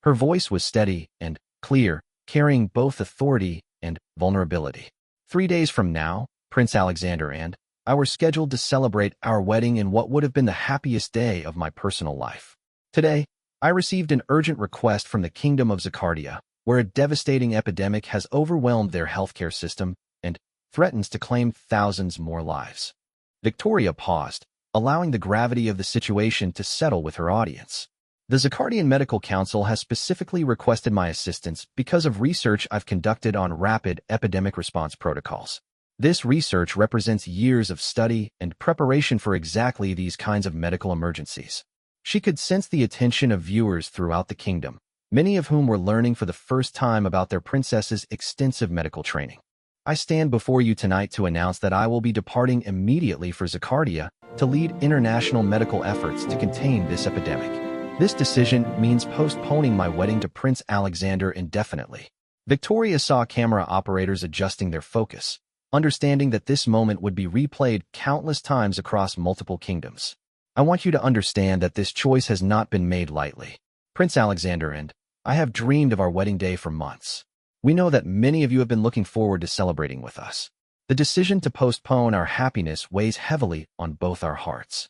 Her voice was steady and clear, carrying both authority and vulnerability. 3 days from now, Prince Alexander and I were scheduled to celebrate our wedding in what would have been the happiest day of my personal life. Today, I received an urgent request from the Kingdom of Zaccardia, where a devastating epidemic has overwhelmed their healthcare system and threatens to claim thousands more lives. Victoria paused, allowing the gravity of the situation to settle with her audience. The Zaccardian Medical Council has specifically requested my assistance because of research I've conducted on rapid epidemic response protocols. This research represents years of study and preparation for exactly these kinds of medical emergencies. She could sense the attention of viewers throughout the kingdom, many of whom were learning for the first time about their princess's extensive medical training. I stand before you tonight to announce that I will be departing immediately for Zaccardia to lead international medical efforts to contain this epidemic. This decision means postponing my wedding to Prince Alexander indefinitely. Victoria saw camera operators adjusting their focus, understanding that this moment would be replayed countless times across multiple kingdoms. I want you to understand that this choice has not been made lightly. Prince Alexander and I have dreamed of our wedding day for months. We know that many of you have been looking forward to celebrating with us. The decision to postpone our happiness weighs heavily on both our hearts.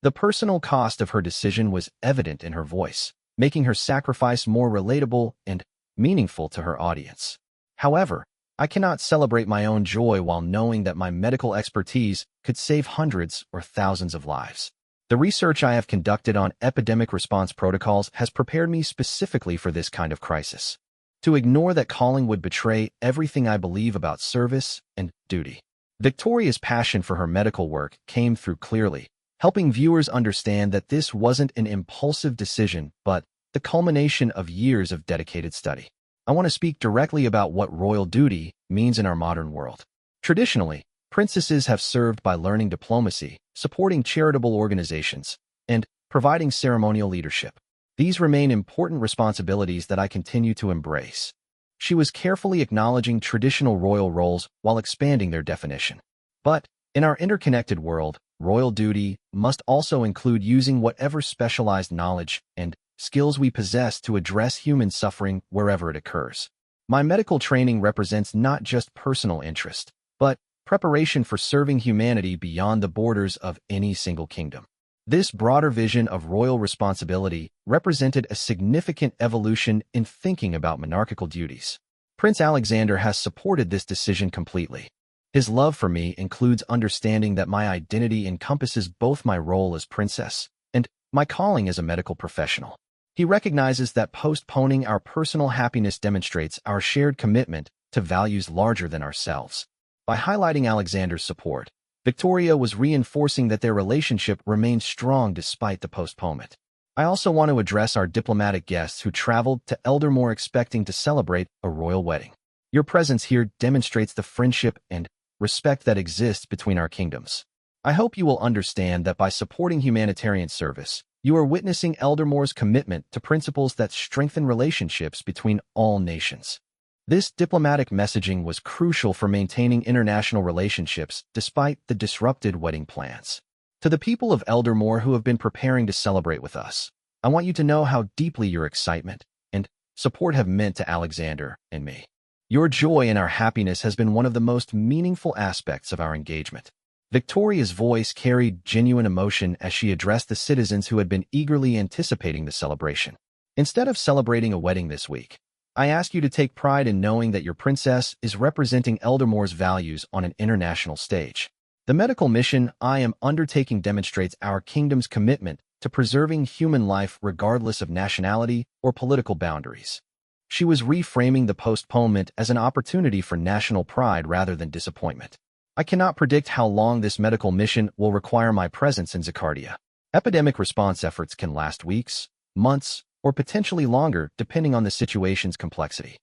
The personal cost of her decision was evident in her voice, making her sacrifice more relatable and meaningful to her audience. However, I cannot celebrate my own joy while knowing that my medical expertise could save hundreds or thousands of lives. The research I have conducted on epidemic response protocols has prepared me specifically for this kind of crisis. To ignore that calling would betray everything I believe about service and duty. Victoria's passion for her medical work came through clearly, helping viewers understand that this wasn't an impulsive decision, but the culmination of years of dedicated study. I want to speak directly about what royal duty means in our modern world. Traditionally, princesses have served by learning diplomacy, supporting charitable organizations, and providing ceremonial leadership. These remain important responsibilities that I continue to embrace. She was carefully acknowledging traditional royal roles while expanding their definition. But in our interconnected world, royal duty must also include using whatever specialized knowledge and skills we possess to address human suffering wherever it occurs. My medical training represents not just personal interest, but preparation for serving humanity beyond the borders of any single kingdom. This broader vision of royal responsibility represented a significant evolution in thinking about monarchical duties. Prince Alexander has supported this decision completely. His love for me includes understanding that my identity encompasses both my role as princess and my calling as a medical professional. He recognizes that postponing our personal happiness demonstrates our shared commitment to values larger than ourselves. By highlighting Alexander's support, Victoria was reinforcing that their relationship remained strong despite the postponement. I also want to address our diplomatic guests who traveled to Eldermore expecting to celebrate a royal wedding. Your presence here demonstrates the friendship and respect that exists between our kingdoms. I hope you will understand that by supporting humanitarian service, you are witnessing Eldermore's commitment to principles that strengthen relationships between all nations. This diplomatic messaging was crucial for maintaining international relationships despite the disrupted wedding plans. To the people of Eldermore who have been preparing to celebrate with us, I want you to know how deeply your excitement and support have meant to Alexander and me. Your joy and our happiness has been one of the most meaningful aspects of our engagement. Victoria's voice carried genuine emotion as she addressed the citizens who had been eagerly anticipating the celebration. Instead of celebrating a wedding this week, I ask you to take pride in knowing that your princess is representing Eldermore's values on an international stage. The medical mission I am undertaking demonstrates our kingdom's commitment to preserving human life regardless of nationality or political boundaries. She was reframing the postponement as an opportunity for national pride rather than disappointment. I cannot predict how long this medical mission will require my presence in Zakardia. Epidemic response efforts can last weeks, months, or potentially longer depending on the situation's complexity.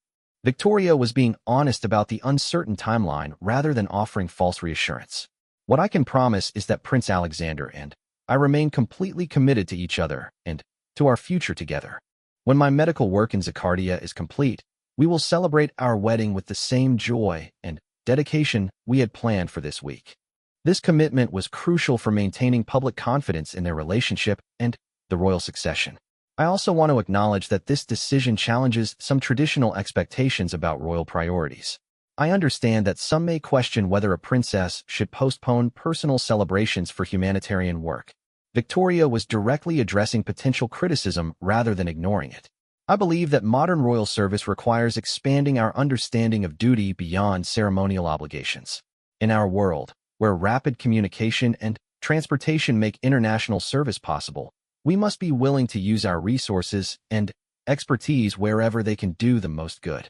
Victoria was being honest about the uncertain timeline rather than offering false reassurance. What I can promise is that Prince Alexander and I remain completely committed to each other and to our future together. When my medical work in Zakardia is complete, we will celebrate our wedding with the same joy and dedication we had planned for this week. This commitment was crucial for maintaining public confidence in their relationship and the royal succession. I also want to acknowledge that this decision challenges some traditional expectations about royal priorities. I understand that some may question whether a princess should postpone personal celebrations for humanitarian work. Victoria was directly addressing potential criticism rather than ignoring it. I believe that modern royal service requires expanding our understanding of duty beyond ceremonial obligations. In our world, where rapid communication and transportation make international service possible, we must be willing to use our resources and expertise wherever they can do the most good.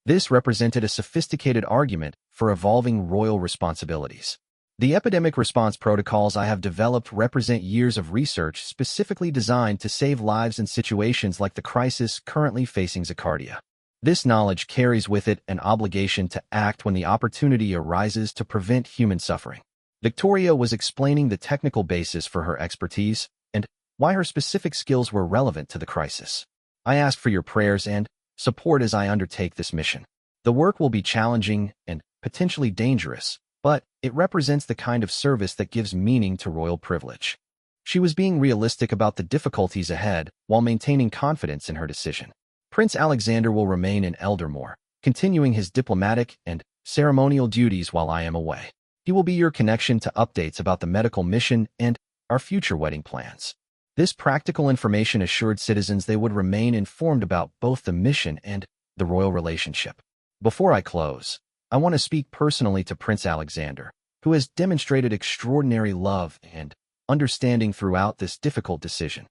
This represented a sophisticated argument for evolving royal responsibilities. The epidemic response protocols I have developed represent years of research specifically designed to save lives in situations like the crisis currently facing Zakardia. This knowledge carries with it an obligation to act when the opportunity arises to prevent human suffering. Victoria was explaining the technical basis for her expertise and why her specific skills were relevant to the crisis. I ask for your prayers and support as I undertake this mission. The work will be challenging and potentially dangerous, but it represents the kind of service that gives meaning to royal privilege. She was being realistic about the difficulties ahead while maintaining confidence in her decision. Prince Alexander will remain in Eldermore, continuing his diplomatic and ceremonial duties while I am away. He will be your connection to updates about the medical mission and our future wedding plans. This practical information assured citizens they would remain informed about both the mission and the royal relationship. Before I close, I want to speak personally to Prince Alexander, who has demonstrated extraordinary love and understanding throughout this difficult decision.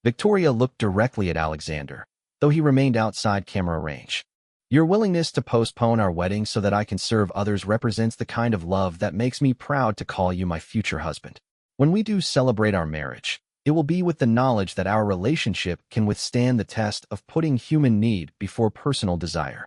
Victoria looked directly at Alexander, though he remained outside camera range. Your willingness to postpone our wedding so that I can serve others represents the kind of love that makes me proud to call you my future husband. When we do celebrate our marriage, it will be with the knowledge that our relationship can withstand the test of putting human need before personal desire.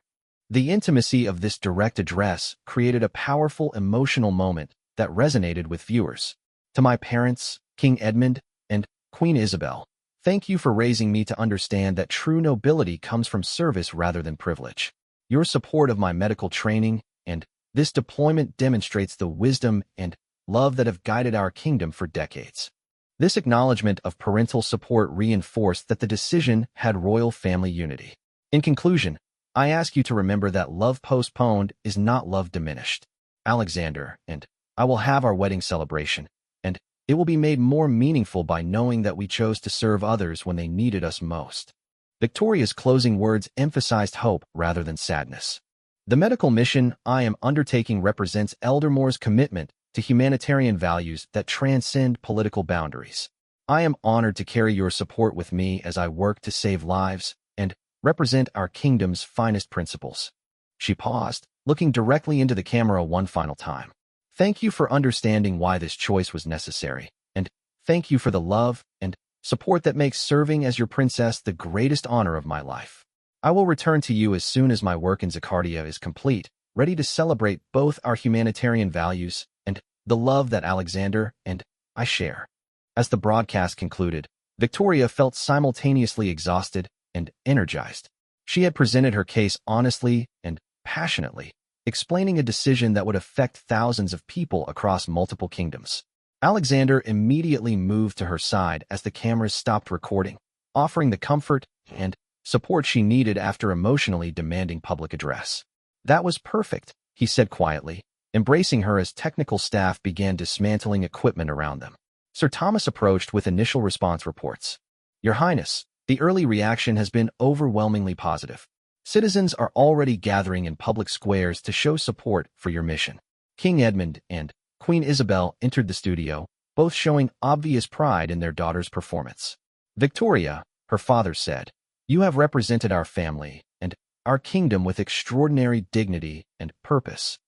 The intimacy of this direct address created a powerful emotional moment that resonated with viewers. To my parents, King Edmund and Queen Isabel, thank you for raising me to understand that true nobility comes from service rather than privilege. Your support of my medical training and this deployment demonstrates the wisdom and love that have guided our kingdom for decades. This acknowledgement of parental support reinforced that the decision had royal family unity. In conclusion, I ask you to remember that love postponed is not love diminished. Alexander and I will have our wedding celebration, and it will be made more meaningful by knowing that we chose to serve others when they needed us most. Victoria's closing words emphasized hope rather than sadness. The medical mission I am undertaking represents Eldermore's commitment to humanitarian values that transcend political boundaries. I am honored to carry your support with me as I work to save lives and represent our kingdom's finest principles. She paused, looking directly into the camera one final time. Thank you for understanding why this choice was necessary, and thank you for the love and support that makes serving as your princess the greatest honor of my life. I will return to you as soon as my work in Zaccardia is complete, ready to celebrate both our humanitarian values and the love that Alexander and I share. As the broadcast concluded, Victoria felt simultaneously exhausted and energized. She had presented her case honestly and passionately, explaining a decision that would affect thousands of people across multiple kingdoms. Alexander immediately moved to her side as the cameras stopped recording, offering the comfort and support she needed after emotionally demanding public address. That was perfect, he said quietly, embracing her as technical staff began dismantling equipment around them. Sir Thomas approached with initial response reports. Your Highness, the early reaction has been overwhelmingly positive. Citizens are already gathering in public squares to show support for your mission. King Edmund and Queen Isabel entered the studio, both showing obvious pride in their daughter's performance. Victoria, her father said, you have represented our family and our kingdom with extraordinary dignity and purpose.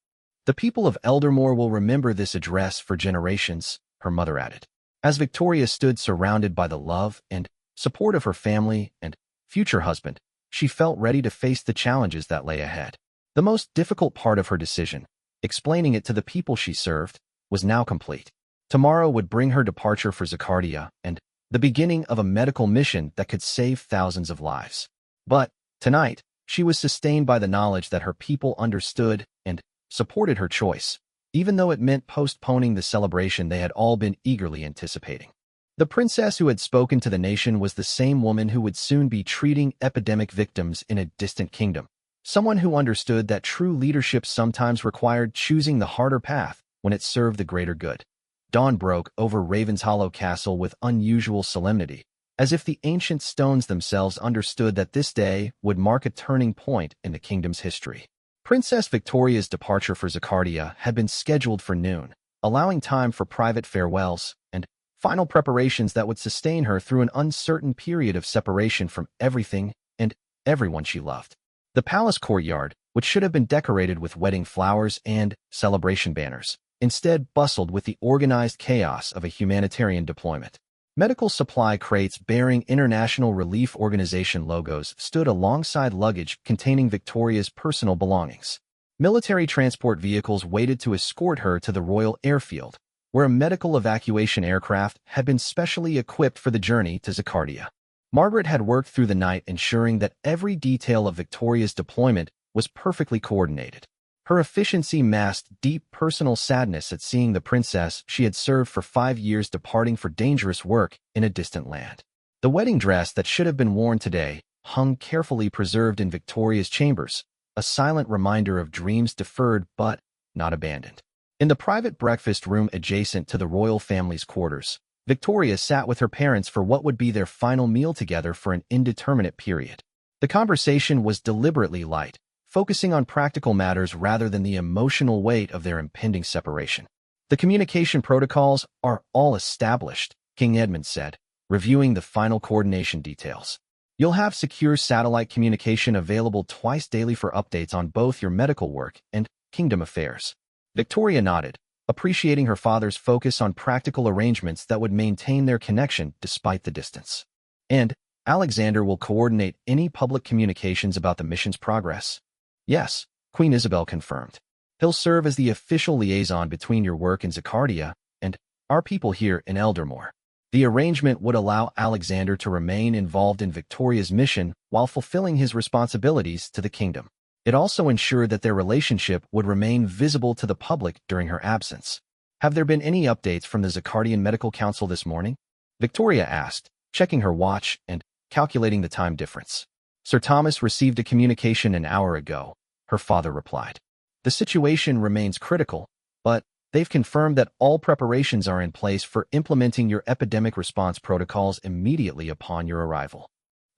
The people of Eldermore will remember this address for generations, her mother added. As Victoria stood surrounded by the love and support of her family and future husband, she felt ready to face the challenges that lay ahead. The most difficult part of her decision, explaining it to the people she served, was now complete. Tomorrow would bring her departure for Zaccardia and the beginning of a medical mission that could save thousands of lives. But, tonight, she was sustained by the knowledge that her people understood and supported her choice, even though it meant postponing the celebration they had all been eagerly anticipating. The princess who had spoken to the nation was the same woman who would soon be treating epidemic victims in a distant kingdom, someone who understood that true leadership sometimes required choosing the harder path when it served the greater good. Dawn broke over Ravenshollow Castle with unusual solemnity, as if the ancient stones themselves understood that this day would mark a turning point in the kingdom's history. Princess Victoria's departure for Zaccardia had been scheduled for noon, allowing time for private farewells and final preparations that would sustain her through an uncertain period of separation from everything and everyone she loved. The palace courtyard, which should have been decorated with wedding flowers and celebration banners, instead bustled with the organized chaos of a humanitarian deployment. Medical supply crates bearing International Relief Organization logos stood alongside luggage containing Victoria's personal belongings. Military transport vehicles waited to escort her to the Royal Airfield, where a medical evacuation aircraft had been specially equipped for the journey to Zaccardia. Margaret had worked through the night ensuring that every detail of Victoria's deployment was perfectly coordinated. Her efficiency masked deep personal sadness at seeing the princess she had served for 5 years departing for dangerous work in a distant land. The wedding dress that should have been worn today hung carefully preserved in Victoria's chambers, a silent reminder of dreams deferred but not abandoned. In the private breakfast room adjacent to the royal family's quarters, Victoria sat with her parents for what would be their final meal together for an indeterminate period. The conversation was deliberately light, focusing on practical matters rather than the emotional weight of their impending separation. The communication protocols are all established, King Edmund said, reviewing the final coordination details. You'll have secure satellite communication available twice daily for updates on both your medical work and kingdom affairs. Victoria nodded, appreciating her father's focus on practical arrangements that would maintain their connection despite the distance. And Alexander will coordinate any public communications about the mission's progress. Yes, Queen Isabel confirmed. He'll serve as the official liaison between your work in Zacardia and our people here in Eldermore. The arrangement would allow Alexander to remain involved in Victoria's mission while fulfilling his responsibilities to the kingdom. It also ensured that their relationship would remain visible to the public during her absence. Have there been any updates from the Zacardian Medical Council this morning? Victoria asked, checking her watch and calculating the time difference. Sir Thomas received a communication an hour ago, her father replied. The situation remains critical, but they've confirmed that all preparations are in place for implementing your epidemic response protocols immediately upon your arrival.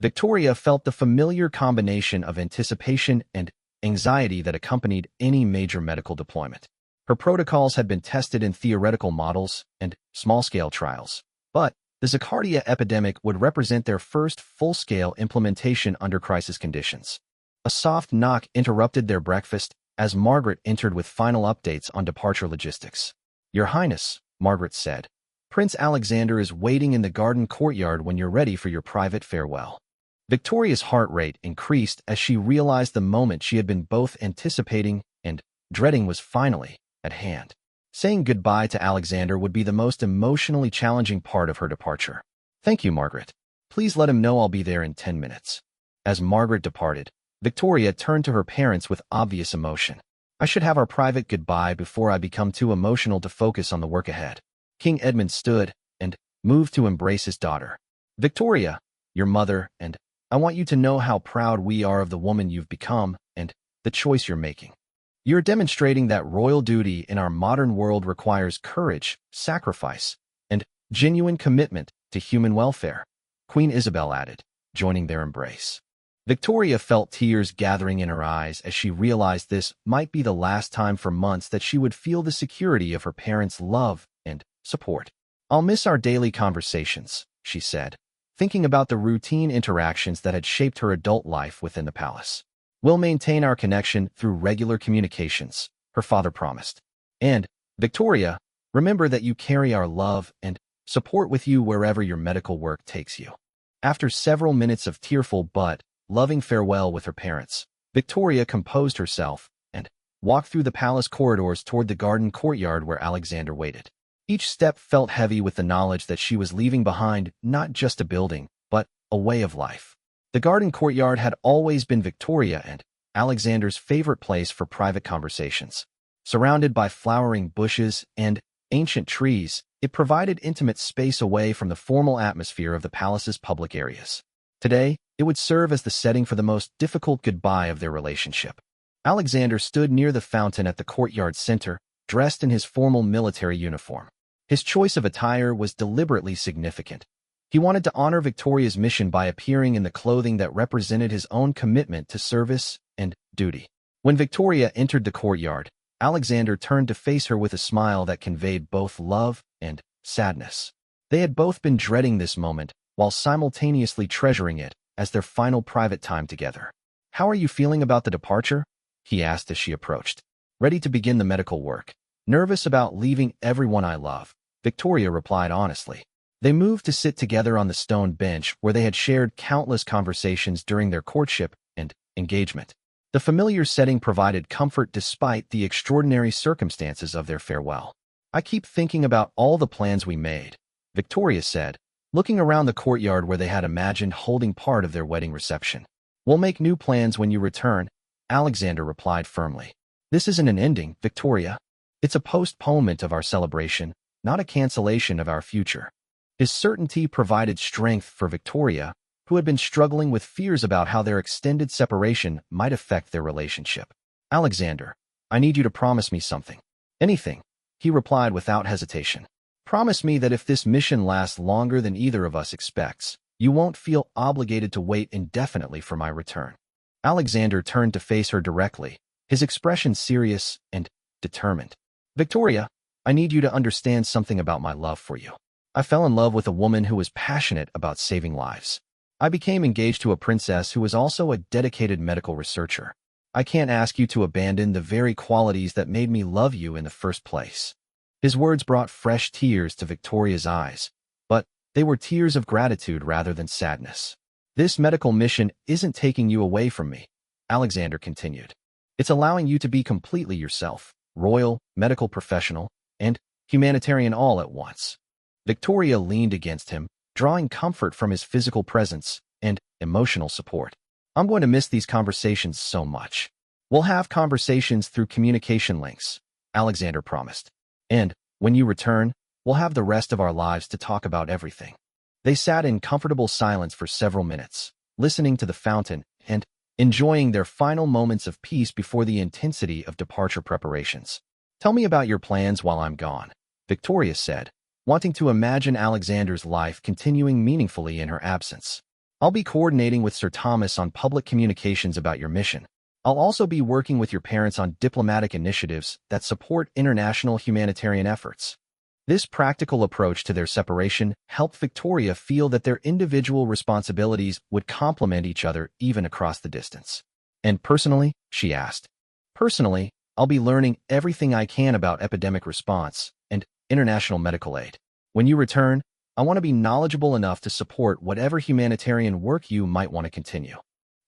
Victoria felt the familiar combination of anticipation and anxiety that accompanied any major medical deployment. Her protocols had been tested in theoretical models and small-scale trials, but the Zacardia epidemic would represent their first full-scale implementation under crisis conditions. A soft knock interrupted their breakfast as Margaret entered with final updates on departure logistics. Your Highness, Margaret said, Prince Alexander is waiting in the garden courtyard when you're ready for your private farewell. Victoria's heart rate increased as she realized the moment she had been both anticipating and dreading was finally at hand. Saying goodbye to Alexander would be the most emotionally challenging part of her departure. Thank you, Margaret. Please let him know I'll be there in 10 minutes. As Margaret departed, Victoria turned to her parents with obvious emotion. I should have our private goodbye before I become too emotional to focus on the work ahead. King Edmund stood and moved to embrace his daughter. Victoria, your mother, and I want you to know how proud we are of the woman you've become and the choice you're making. You're demonstrating that royal duty in our modern world requires courage, sacrifice, and genuine commitment to human welfare, Queen Isabel added, joining their embrace. Victoria felt tears gathering in her eyes as she realized this might be the last time for months that she would feel the security of her parents' love and support. I'll miss our daily conversations, she said, thinking about the routine interactions that had shaped her adult life within the palace. We'll maintain our connection through regular communications, her father promised. And, Victoria, remember that you carry our love and support with you wherever your medical work takes you. After several minutes of tearful but loving farewell with her parents, Victoria composed herself and walked through the palace corridors toward the garden courtyard where Alexander waited. Each step felt heavy with the knowledge that she was leaving behind not just a building, but a way of life. The garden courtyard had always been Victoria and Alexander's favorite place for private conversations. Surrounded by flowering bushes and ancient trees, it provided intimate space away from the formal atmosphere of the palace's public areas. Today, it would serve as the setting for the most difficult goodbye of their relationship. Alexander stood near the fountain at the courtyard center, dressed in his formal military uniform. His choice of attire was deliberately significant. He wanted to honor Victoria's mission by appearing in the clothing that represented his own commitment to service and duty. When Victoria entered the courtyard, Alexander turned to face her with a smile that conveyed both love and sadness. They had both been dreading this moment, while simultaneously treasuring it as their final private time together. How are you feeling about the departure? He asked as she approached. Ready to begin the medical work. Nervous about leaving everyone I love, Victoria replied honestly. They moved to sit together on the stone bench where they had shared countless conversations during their courtship and engagement. The familiar setting provided comfort despite the extraordinary circumstances of their farewell. I keep thinking about all the plans we made, Victoria said, looking around the courtyard where they had imagined holding part of their wedding reception. We'll make new plans when you return, Alexander replied firmly. This isn't an ending, Victoria. It's a postponement of our celebration, not a cancellation of our future. His certainty provided strength for Victoria, who had been struggling with fears about how their extended separation might affect their relationship. Alexander, I need you to promise me something. Anything, he replied without hesitation. Promise me that if this mission lasts longer than either of us expects, you won't feel obligated to wait indefinitely for my return. Alexander turned to face her directly, his expression serious and determined. Victoria, I need you to understand something about my love for you. I fell in love with a woman who was passionate about saving lives. I became engaged to a princess who was also a dedicated medical researcher. I can't ask you to abandon the very qualities that made me love you in the first place." His words brought fresh tears to Victoria's eyes, but they were tears of gratitude rather than sadness. "This medical mission isn't taking you away from me," Alexander continued. "It's allowing you to be completely yourself, royal, medical professional, and humanitarian all at once." Victoria leaned against him, drawing comfort from his physical presence and emotional support. "I'm going to miss these conversations so much. We'll have conversations through communication links," Alexander promised. "And when you return, we'll have the rest of our lives to talk about everything." They sat in comfortable silence for several minutes, listening to the fountain and enjoying their final moments of peace before the intensity of departure preparations. "Tell me about your plans while I'm gone," Victoria said, wanting to imagine Alexander's life continuing meaningfully in her absence. "I'll be coordinating with Sir Thomas on public communications about your mission. I'll also be working with your parents on diplomatic initiatives that support international humanitarian efforts." This practical approach to their separation helped Victoria feel that their individual responsibilities would complement each other even across the distance. "And personally?" she asked. "Personally, I'll be learning everything I can about epidemic response and international medical aid. When you return, I want to be knowledgeable enough to support whatever humanitarian work you might want to continue."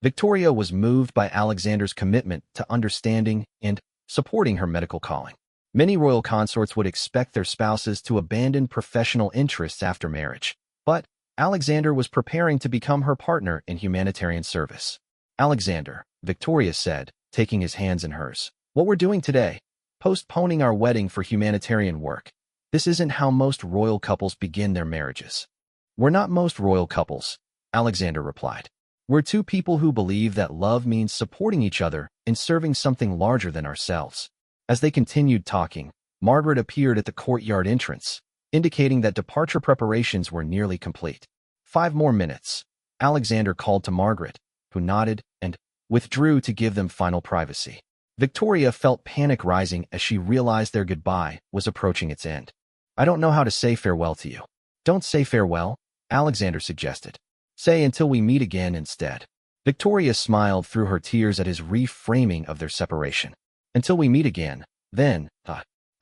Victoria was moved by Alexander's commitment to understanding and supporting her medical calling. Many royal consorts would expect their spouses to abandon professional interests after marriage, but Alexander was preparing to become her partner in humanitarian service. "Alexander," Victoria said, taking his hands in hers, "what we're doing today, postponing our wedding for humanitarian work, this isn't how most royal couples begin their marriages." "We're not most royal couples," Alexander replied. "We're two people who believe that love means supporting each other and serving something larger than ourselves." As they continued talking, Margaret appeared at the courtyard entrance, indicating that departure preparations were nearly complete. "5 more minutes," Alexander called to Margaret, who nodded and withdrew to give them final privacy. Victoria felt panic rising as she realized their goodbye was approaching its end. "I don't know how to say farewell to you." "Don't say farewell," Alexander suggested. "Say until we meet again instead." Victoria smiled through her tears at his reframing of their separation. "Until we meet again, then,"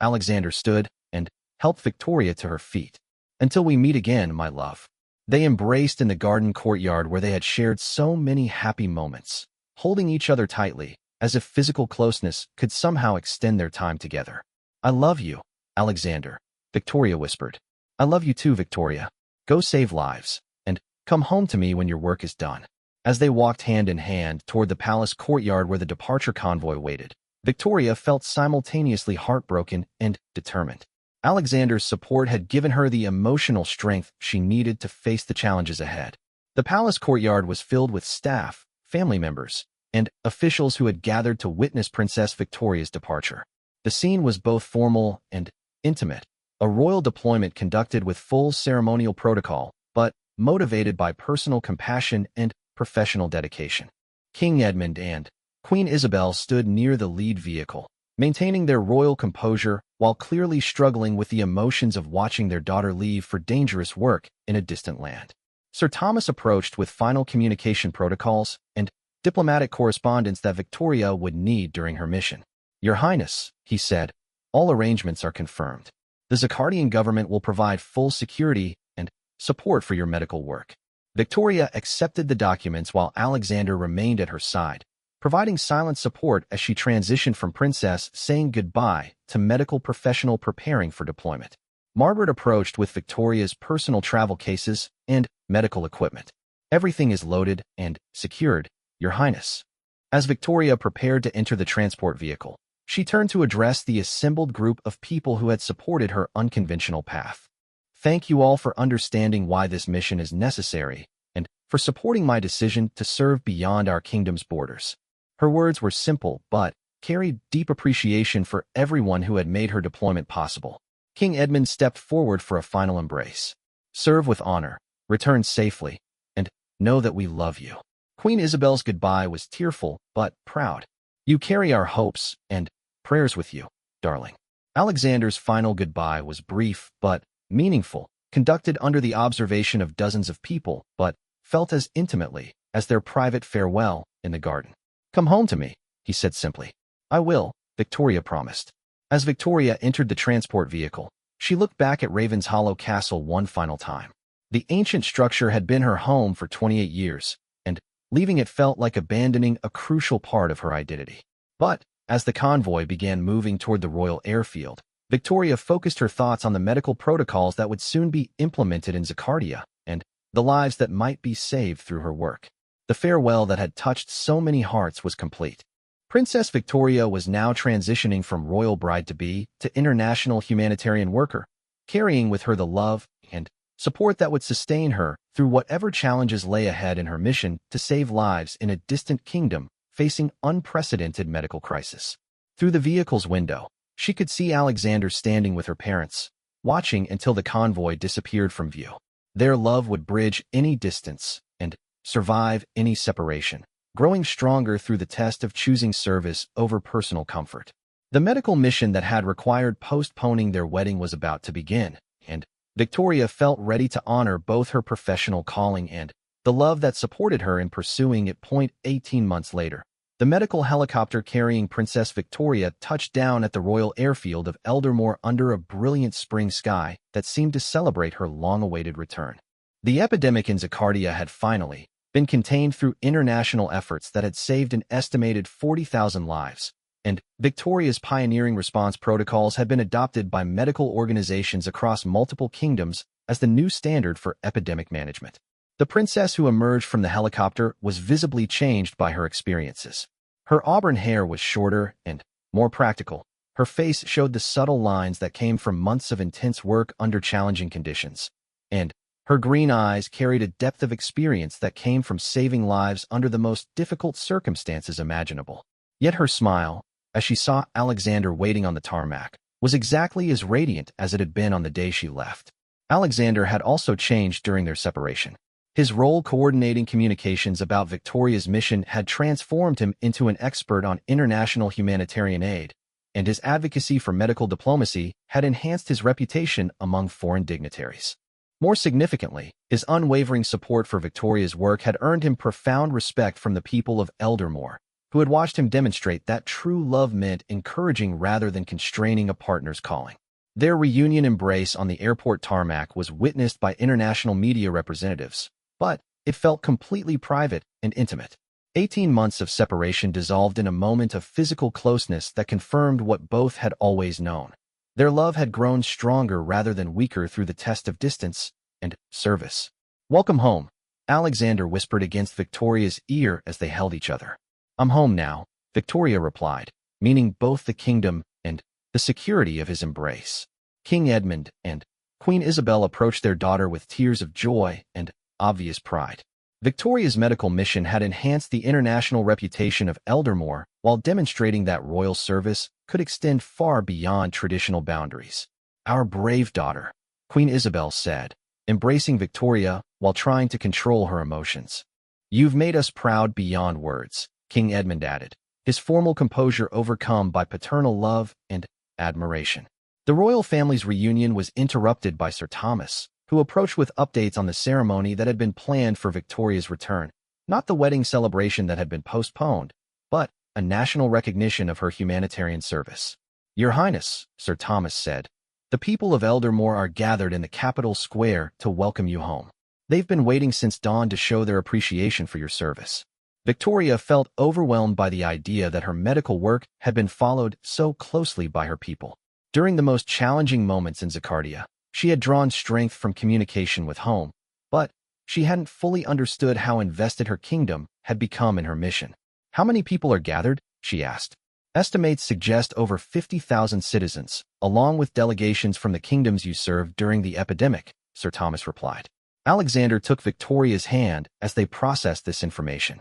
Alexander stood and helped Victoria to her feet. "Until we meet again, my love." They embraced in the garden courtyard where they had shared so many happy moments, holding each other tightly, as if physical closeness could somehow extend their time together. "I love you, Alexander," Victoria whispered. "I love you too, Victoria. Go save lives, and come home to me when your work is done." As they walked hand in hand toward the palace courtyard where the departure convoy waited, Victoria felt simultaneously heartbroken and determined. Alexander's support had given her the emotional strength she needed to face the challenges ahead. The palace courtyard was filled with staff, family members, and officials who had gathered to witness Princess Victoria's departure. The scene was both formal and intimate, a royal deployment conducted with full ceremonial protocol, but motivated by personal compassion and professional dedication. King Edmund and Queen Isabel stood near the lead vehicle, maintaining their royal composure while clearly struggling with the emotions of watching their daughter leave for dangerous work in a distant land. Sir Thomas approached with final communication protocols and diplomatic correspondence that Victoria would need during her mission. "Your Highness," he said, "all arrangements are confirmed. The Zakardian government will provide full security and support for your medical work." Victoria accepted the documents while Alexander remained at her side, providing silent support as she transitioned from princess saying goodbye to medical professional preparing for deployment. Margaret approached with Victoria's personal travel cases and medical equipment. "Everything is loaded and secured, Your Highness." As Victoria prepared to enter the transport vehicle, she turned to address the assembled group of people who had supported her unconventional path. "Thank you all for understanding why this mission is necessary and for supporting my decision to serve beyond our kingdom's borders." Her words were simple but carried deep appreciation for everyone who had made her deployment possible. King Edmund stepped forward for a final embrace. "Serve with honor, return safely, and know that we love you." Queen Isabel's goodbye was tearful but proud. "You carry our hopes and prayers with you, darling." Alexander's final goodbye was brief but meaningful, conducted under the observation of dozens of people, but felt as intimately as their private farewell in the garden. "Come home to me," he said simply. "I will," Victoria promised. As Victoria entered the transport vehicle, she looked back at Raven's Hollow Castle one final time. The ancient structure had been her home for 28 years, and leaving it felt like abandoning a crucial part of her identity. But as the convoy began moving toward the royal airfield, Victoria focused her thoughts on the medical protocols that would soon be implemented in Zakardia and the lives that might be saved through her work. The farewell that had touched so many hearts was complete. Princess Victoria was now transitioning from royal bride-to-be to international humanitarian worker, carrying with her the love and support that would sustain her through whatever challenges lay ahead in her mission to save lives in a distant kingdom facing unprecedented medical crisis. Through the vehicle's window, she could see Alexander standing with her parents, watching until the convoy disappeared from view. Their love would bridge any distance and survive any separation, growing stronger through the test of choosing service over personal comfort. The medical mission that had required postponing their wedding was about to begin, and Victoria felt ready to honor both her professional calling and the love that supported her in pursuing it. 18 months later, the medical helicopter carrying Princess Victoria touched down at the royal airfield of Eldermore under a brilliant spring sky that seemed to celebrate her long-awaited return. The epidemic in Zakardia had finally been contained through international efforts that had saved an estimated 40,000 lives, and Victoria's pioneering response protocols had been adopted by medical organizations across multiple kingdoms as the new standard for epidemic management. The princess who emerged from the helicopter was visibly changed by her experiences. Her auburn hair was shorter and more practical. Her face showed the subtle lines that came from months of intense work under challenging conditions, and her green eyes carried a depth of experience that came from saving lives under the most difficult circumstances imaginable. Yet her smile, as she saw Alexander waiting on the tarmac, was exactly as radiant as it had been on the day she left. Alexander had also changed during their separation. His role coordinating communications about Victoria's mission had transformed him into an expert on international humanitarian aid, and his advocacy for medical diplomacy had enhanced his reputation among foreign dignitaries. More significantly, his unwavering support for Victoria's work had earned him profound respect from the people of Eldermore, who had watched him demonstrate that true love meant encouraging rather than constraining a partner's calling. Their reunion embrace on the airport tarmac was witnessed by international media representatives, but it felt completely private and intimate. 18 months of separation dissolved in a moment of physical closeness that confirmed what both had always known. Their love had grown stronger rather than weaker through the test of distance and service. "Welcome home," Alexander whispered against Victoria's ear as they held each other. "I'm home now," Victoria replied, meaning both the kingdom and the security of his embrace. King Edmund and Queen Isabel approached their daughter with tears of joy and obvious pride. Victoria's medical mission had enhanced the international reputation of Eldermore while demonstrating that royal service could extend far beyond traditional boundaries. "Our brave daughter," Queen Isabel said, embracing Victoria while trying to control her emotions. "You've made us proud beyond words," King Edmund added, his formal composure overcome by paternal love and admiration. The royal family's reunion was interrupted by Sir Thomas, who approached with updates on the ceremony that had been planned for Victoria's return, not the wedding celebration that had been postponed, but a national recognition of her humanitarian service. "Your Highness," Sir Thomas said, "the people of Eldermore are gathered in the capital square to welcome you home. They've been waiting since dawn to show their appreciation for your service." Victoria felt overwhelmed by the idea that her medical work had been followed so closely by her people. During the most challenging moments in Zakardia, she had drawn strength from communication with home, but she hadn't fully understood how invested her kingdom had become in her mission. "How many people are gathered?" she asked. "Estimates suggest over 50,000 citizens, along with delegations from the kingdoms you served during the epidemic," Sir Thomas replied. Alexander took Victoria's hand as they processed this information.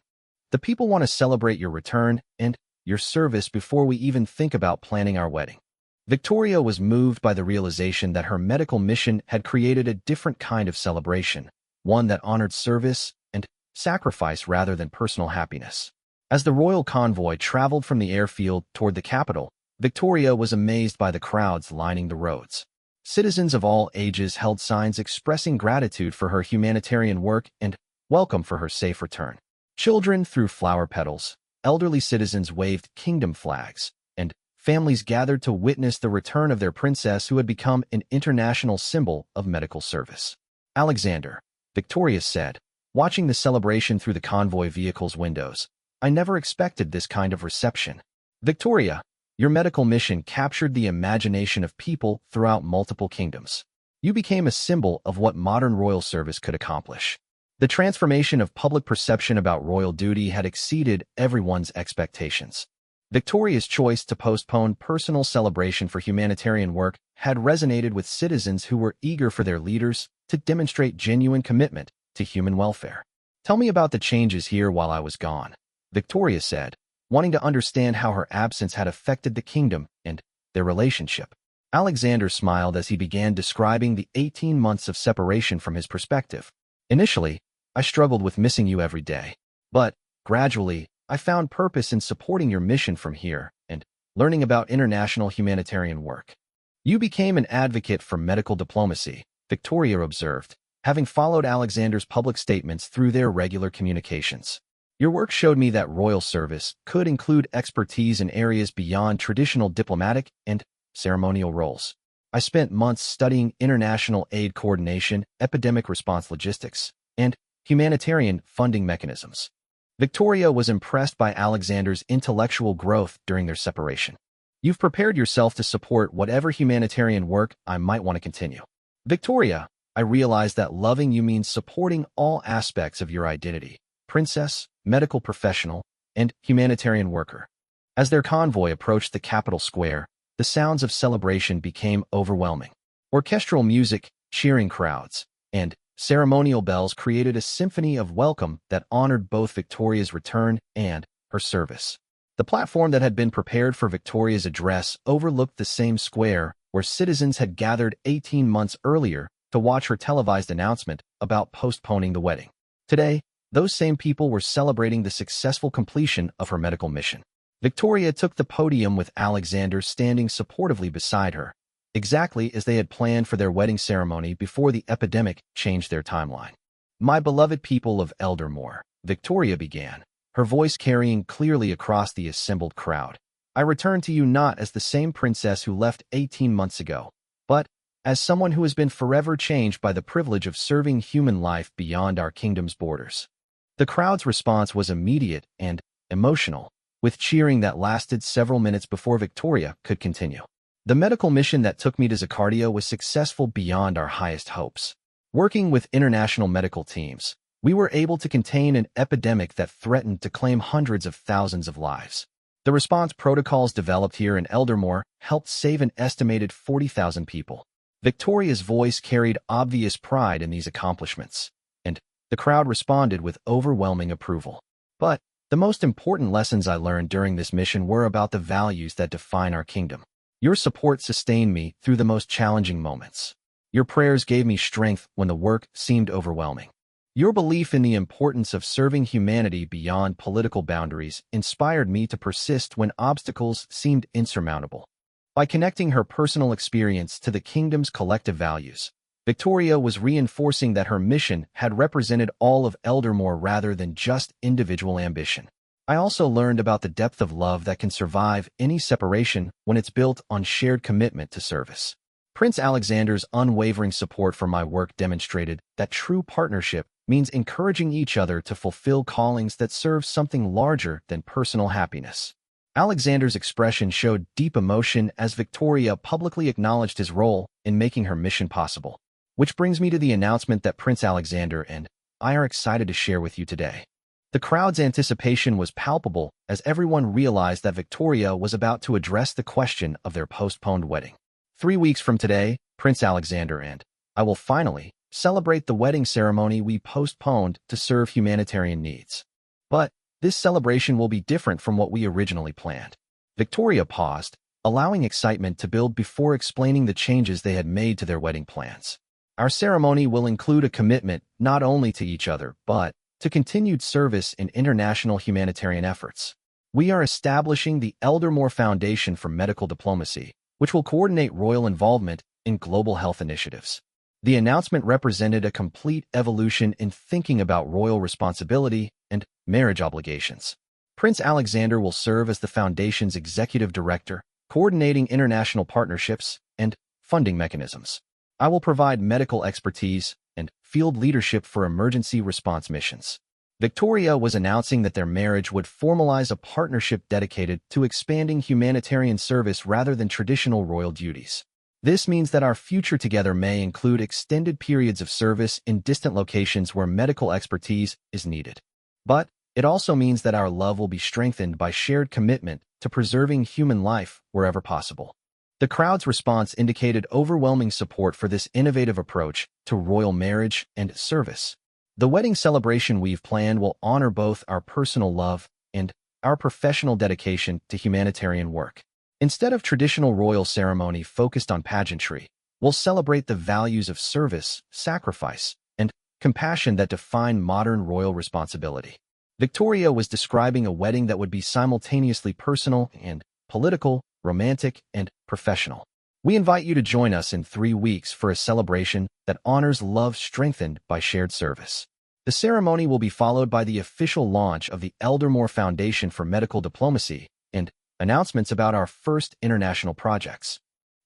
"The people want to celebrate your return and your service before we even think about planning our wedding." Victoria was moved by the realization that her medical mission had created a different kind of celebration, one that honored service and sacrifice rather than personal happiness. As the royal convoy traveled from the airfield toward the capital, Victoria was amazed by the crowds lining the roads. Citizens of all ages held signs expressing gratitude for her humanitarian work and welcome for her safe return. Children threw flower petals, elderly citizens waved kingdom flags, and families gathered to witness the return of their princess who had become an international symbol of medical service. Alexander, Victoria said, watching the celebration through the convoy vehicle's windows, "I never expected this kind of reception." Victoria, your medical mission captured the imagination of people throughout multiple kingdoms. You became a symbol of what modern royal service could accomplish. The transformation of public perception about royal duty had exceeded everyone's expectations. Victoria's choice to postpone personal celebration for humanitarian work had resonated with citizens who were eager for their leaders to demonstrate genuine commitment to human welfare. "Tell me about the changes here while I was gone," Victoria said, wanting to understand how her absence had affected the kingdom and their relationship. Alexander smiled as he began describing the 18 months of separation from his perspective. "Initially, I struggled with missing you every day. But, gradually, I found purpose in supporting your mission from here and learning about international humanitarian work." "You became an advocate for medical diplomacy," Victoria observed, having followed Alexander's public statements through their regular communications. "Your work showed me that royal service could include expertise in areas beyond traditional diplomatic and ceremonial roles. I spent months studying international aid coordination, epidemic response logistics, and humanitarian funding mechanisms." Victoria was impressed by Alexander's intellectual growth during their separation. "You've prepared yourself to support whatever humanitarian work I might want to continue." "Victoria, I realize that loving you means supporting all aspects of your identity: princess, medical professional, and humanitarian worker." As their convoy approached the capital square, the sounds of celebration became overwhelming. Orchestral music, cheering crowds, and ceremonial bells created a symphony of welcome that honored both Victoria's return and her service. The platform that had been prepared for Victoria's address overlooked the same square where citizens had gathered 18 months earlier to watch her televised announcement about postponing the wedding. Today, those same people were celebrating the successful completion of her medical mission. Victoria took the podium with Alexander standing supportively beside her, exactly as they had planned for their wedding ceremony before the epidemic changed their timeline. "My beloved people of Eldermore," Victoria began, her voice carrying clearly across the assembled crowd. "I return to you not as the same princess who left 18 months ago, but as someone who has been forever changed by the privilege of serving human life beyond our kingdom's borders." The crowd's response was immediate and emotional, with cheering that lasted several minutes before Victoria could continue. "The medical mission that took me to Zaccardia was successful beyond our highest hopes. Working with international medical teams, we were able to contain an epidemic that threatened to claim hundreds of thousands of lives. The response protocols developed here in Eldermore helped save an estimated 40,000 people." Victoria's voice carried obvious pride in these accomplishments, and the crowd responded with overwhelming approval. "But the most important lessons I learned during this mission were about the values that define our kingdom. Your support sustained me through the most challenging moments. Your prayers gave me strength when the work seemed overwhelming. Your belief in the importance of serving humanity beyond political boundaries inspired me to persist when obstacles seemed insurmountable." By connecting her personal experience to the kingdom's collective values, Victoria was reinforcing that her mission had represented all of Eldermore rather than just individual ambition. "I also learned about the depth of love that can survive any separation when it's built on shared commitment to service. Prince Alexander's unwavering support for my work demonstrated that true partnership means encouraging each other to fulfill callings that serve something larger than personal happiness." Alexander's expression showed deep emotion as Victoria publicly acknowledged his role in making her mission possible. Which brings me to the announcement that Prince Alexander and I are excited to share with you today. The crowd's anticipation was palpable as everyone realized that Victoria was about to address the question of their postponed wedding. 3 weeks from today, Prince Alexander and I will finally celebrate the wedding ceremony we postponed to serve humanitarian needs. But this celebration will be different from what we originally planned. Victoria paused, allowing excitement to build before explaining the changes they had made to their wedding plans. "Our ceremony will include a commitment not only to each other, but to continued service in international humanitarian efforts. We are establishing the Eldermore Foundation for Medical Diplomacy, which will coordinate royal involvement in global health initiatives. The announcement represented a complete evolution in thinking about royal responsibility and marriage obligations. Prince Alexander will serve as the foundation's executive director, coordinating international partnerships and funding mechanisms. I will provide medical expertise and field leadership for emergency response missions. Victoria was announcing that their marriage would formalize a partnership dedicated to expanding humanitarian service rather than traditional royal duties. This means that our future together may include extended periods of service in distant locations where medical expertise is needed. But it also means that our love will be strengthened by shared commitment to preserving human life wherever possible. The crowd's response indicated overwhelming support for this innovative approach to royal marriage and service. The wedding celebration we've planned will honor both our personal love and our professional dedication to humanitarian work. Instead of traditional royal ceremony focused on pageantry, we'll celebrate the values of service, sacrifice, and compassion that define modern royal responsibility. Victoria was describing a wedding that would be simultaneously personal and political, romantic, and professional. We invite you to join us in 3 weeks for a celebration that honors love strengthened by shared service. The ceremony will be followed by the official launch of the Eldermore Foundation for Medical Diplomacy and announcements about our first international projects.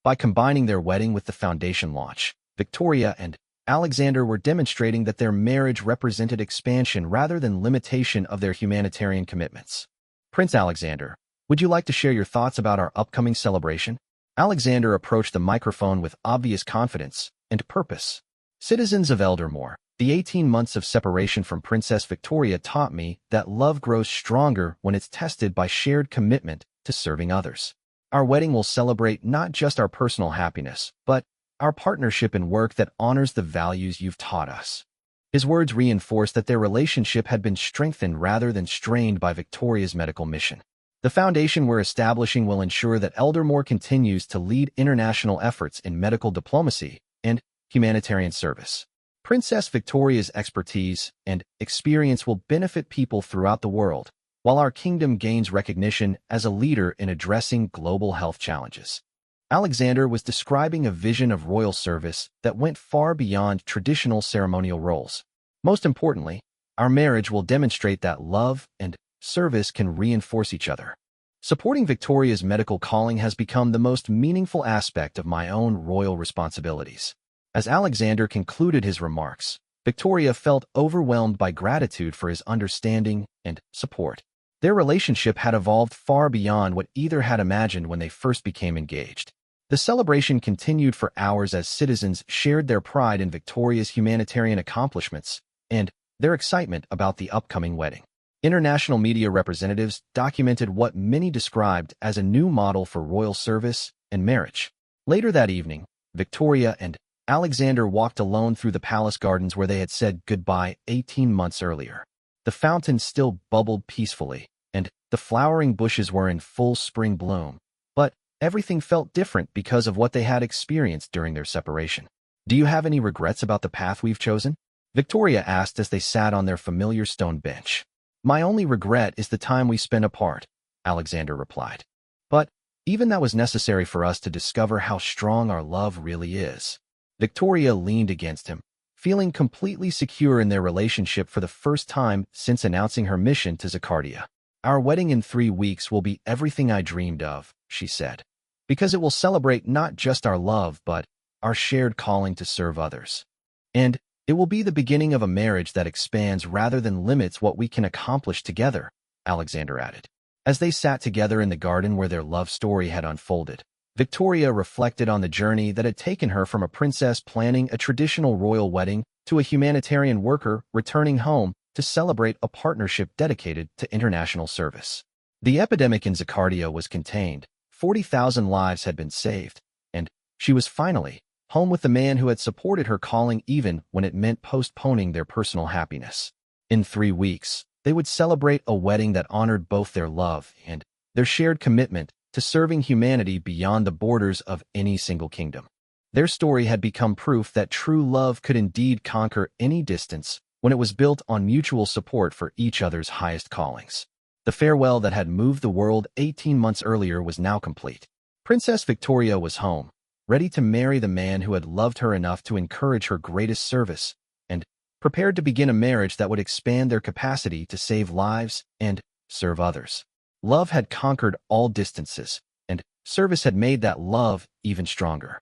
By combining their wedding with the foundation launch, Victoria and Alexander were demonstrating that their marriage represented expansion rather than limitation of their humanitarian commitments. Prince Alexander, would you like to share your thoughts about our upcoming celebration? Alexander approached the microphone with obvious confidence and purpose. Citizens of Eldermore, the 18 months of separation from Princess Victoria taught me that love grows stronger when it's tested by shared commitment to serving others. Our wedding will celebrate not just our personal happiness, but our partnership in work that honors the values you've taught us. His words reinforced that their relationship had been strengthened rather than strained by Victoria's medical mission. The foundation we're establishing will ensure that Eldermore continues to lead international efforts in medical diplomacy and humanitarian service. Princess Victoria's expertise and experience will benefit people throughout the world, while our kingdom gains recognition as a leader in addressing global health challenges. Alexander was describing a vision of royal service that went far beyond traditional ceremonial roles. Most importantly, our marriage will demonstrate that love and service can reinforce each other. Supporting Victoria's medical calling has become the most meaningful aspect of my own royal responsibilities. As Alexander concluded his remarks, Victoria felt overwhelmed by gratitude for his understanding and support. Their relationship had evolved far beyond what either had imagined when they first became engaged. The celebration continued for hours as citizens shared their pride in Victoria's humanitarian accomplishments and their excitement about the upcoming wedding. International media representatives documented what many described as a new model for royal service and marriage. Later that evening, Victoria and Alexander walked alone through the palace gardens where they had said goodbye 18 months earlier. The fountain still bubbled peacefully, and the flowering bushes were in full spring bloom, but everything felt different because of what they had experienced during their separation. "Do you have any regrets about the path we've chosen?" Victoria asked as they sat on their familiar stone bench. "My only regret is the time we spent apart," Alexander replied. "But even that was necessary for us to discover how strong our love really is." Victoria leaned against him, feeling completely secure in their relationship for the first time since announcing her mission to Zaccardia. "Our wedding in 3 weeks will be everything I dreamed of," she said, "because it will celebrate not just our love but our shared calling to serve others. And it will be the beginning of a marriage that expands rather than limits what we can accomplish together," Alexander added. As they sat together in the garden where their love story had unfolded, Victoria reflected on the journey that had taken her from a princess planning a traditional royal wedding to a humanitarian worker returning home to celebrate a partnership dedicated to international service. The epidemic in Zaccardia was contained, 40,000 lives had been saved, and she was finally home with the man who had supported her calling even when it meant postponing their personal happiness. In 3 weeks, they would celebrate a wedding that honored both their love and their shared commitment to serving humanity beyond the borders of any single kingdom. Their story had become proof that true love could indeed conquer any distance when it was built on mutual support for each other's highest callings. The farewell that had moved the world 18 months earlier was now complete. Princess Victoria was home, ready to marry the man who had loved her enough to encourage her greatest service, and prepared to begin a marriage that would expand their capacity to save lives and serve others. Love had conquered all distances, and service had made that love even stronger.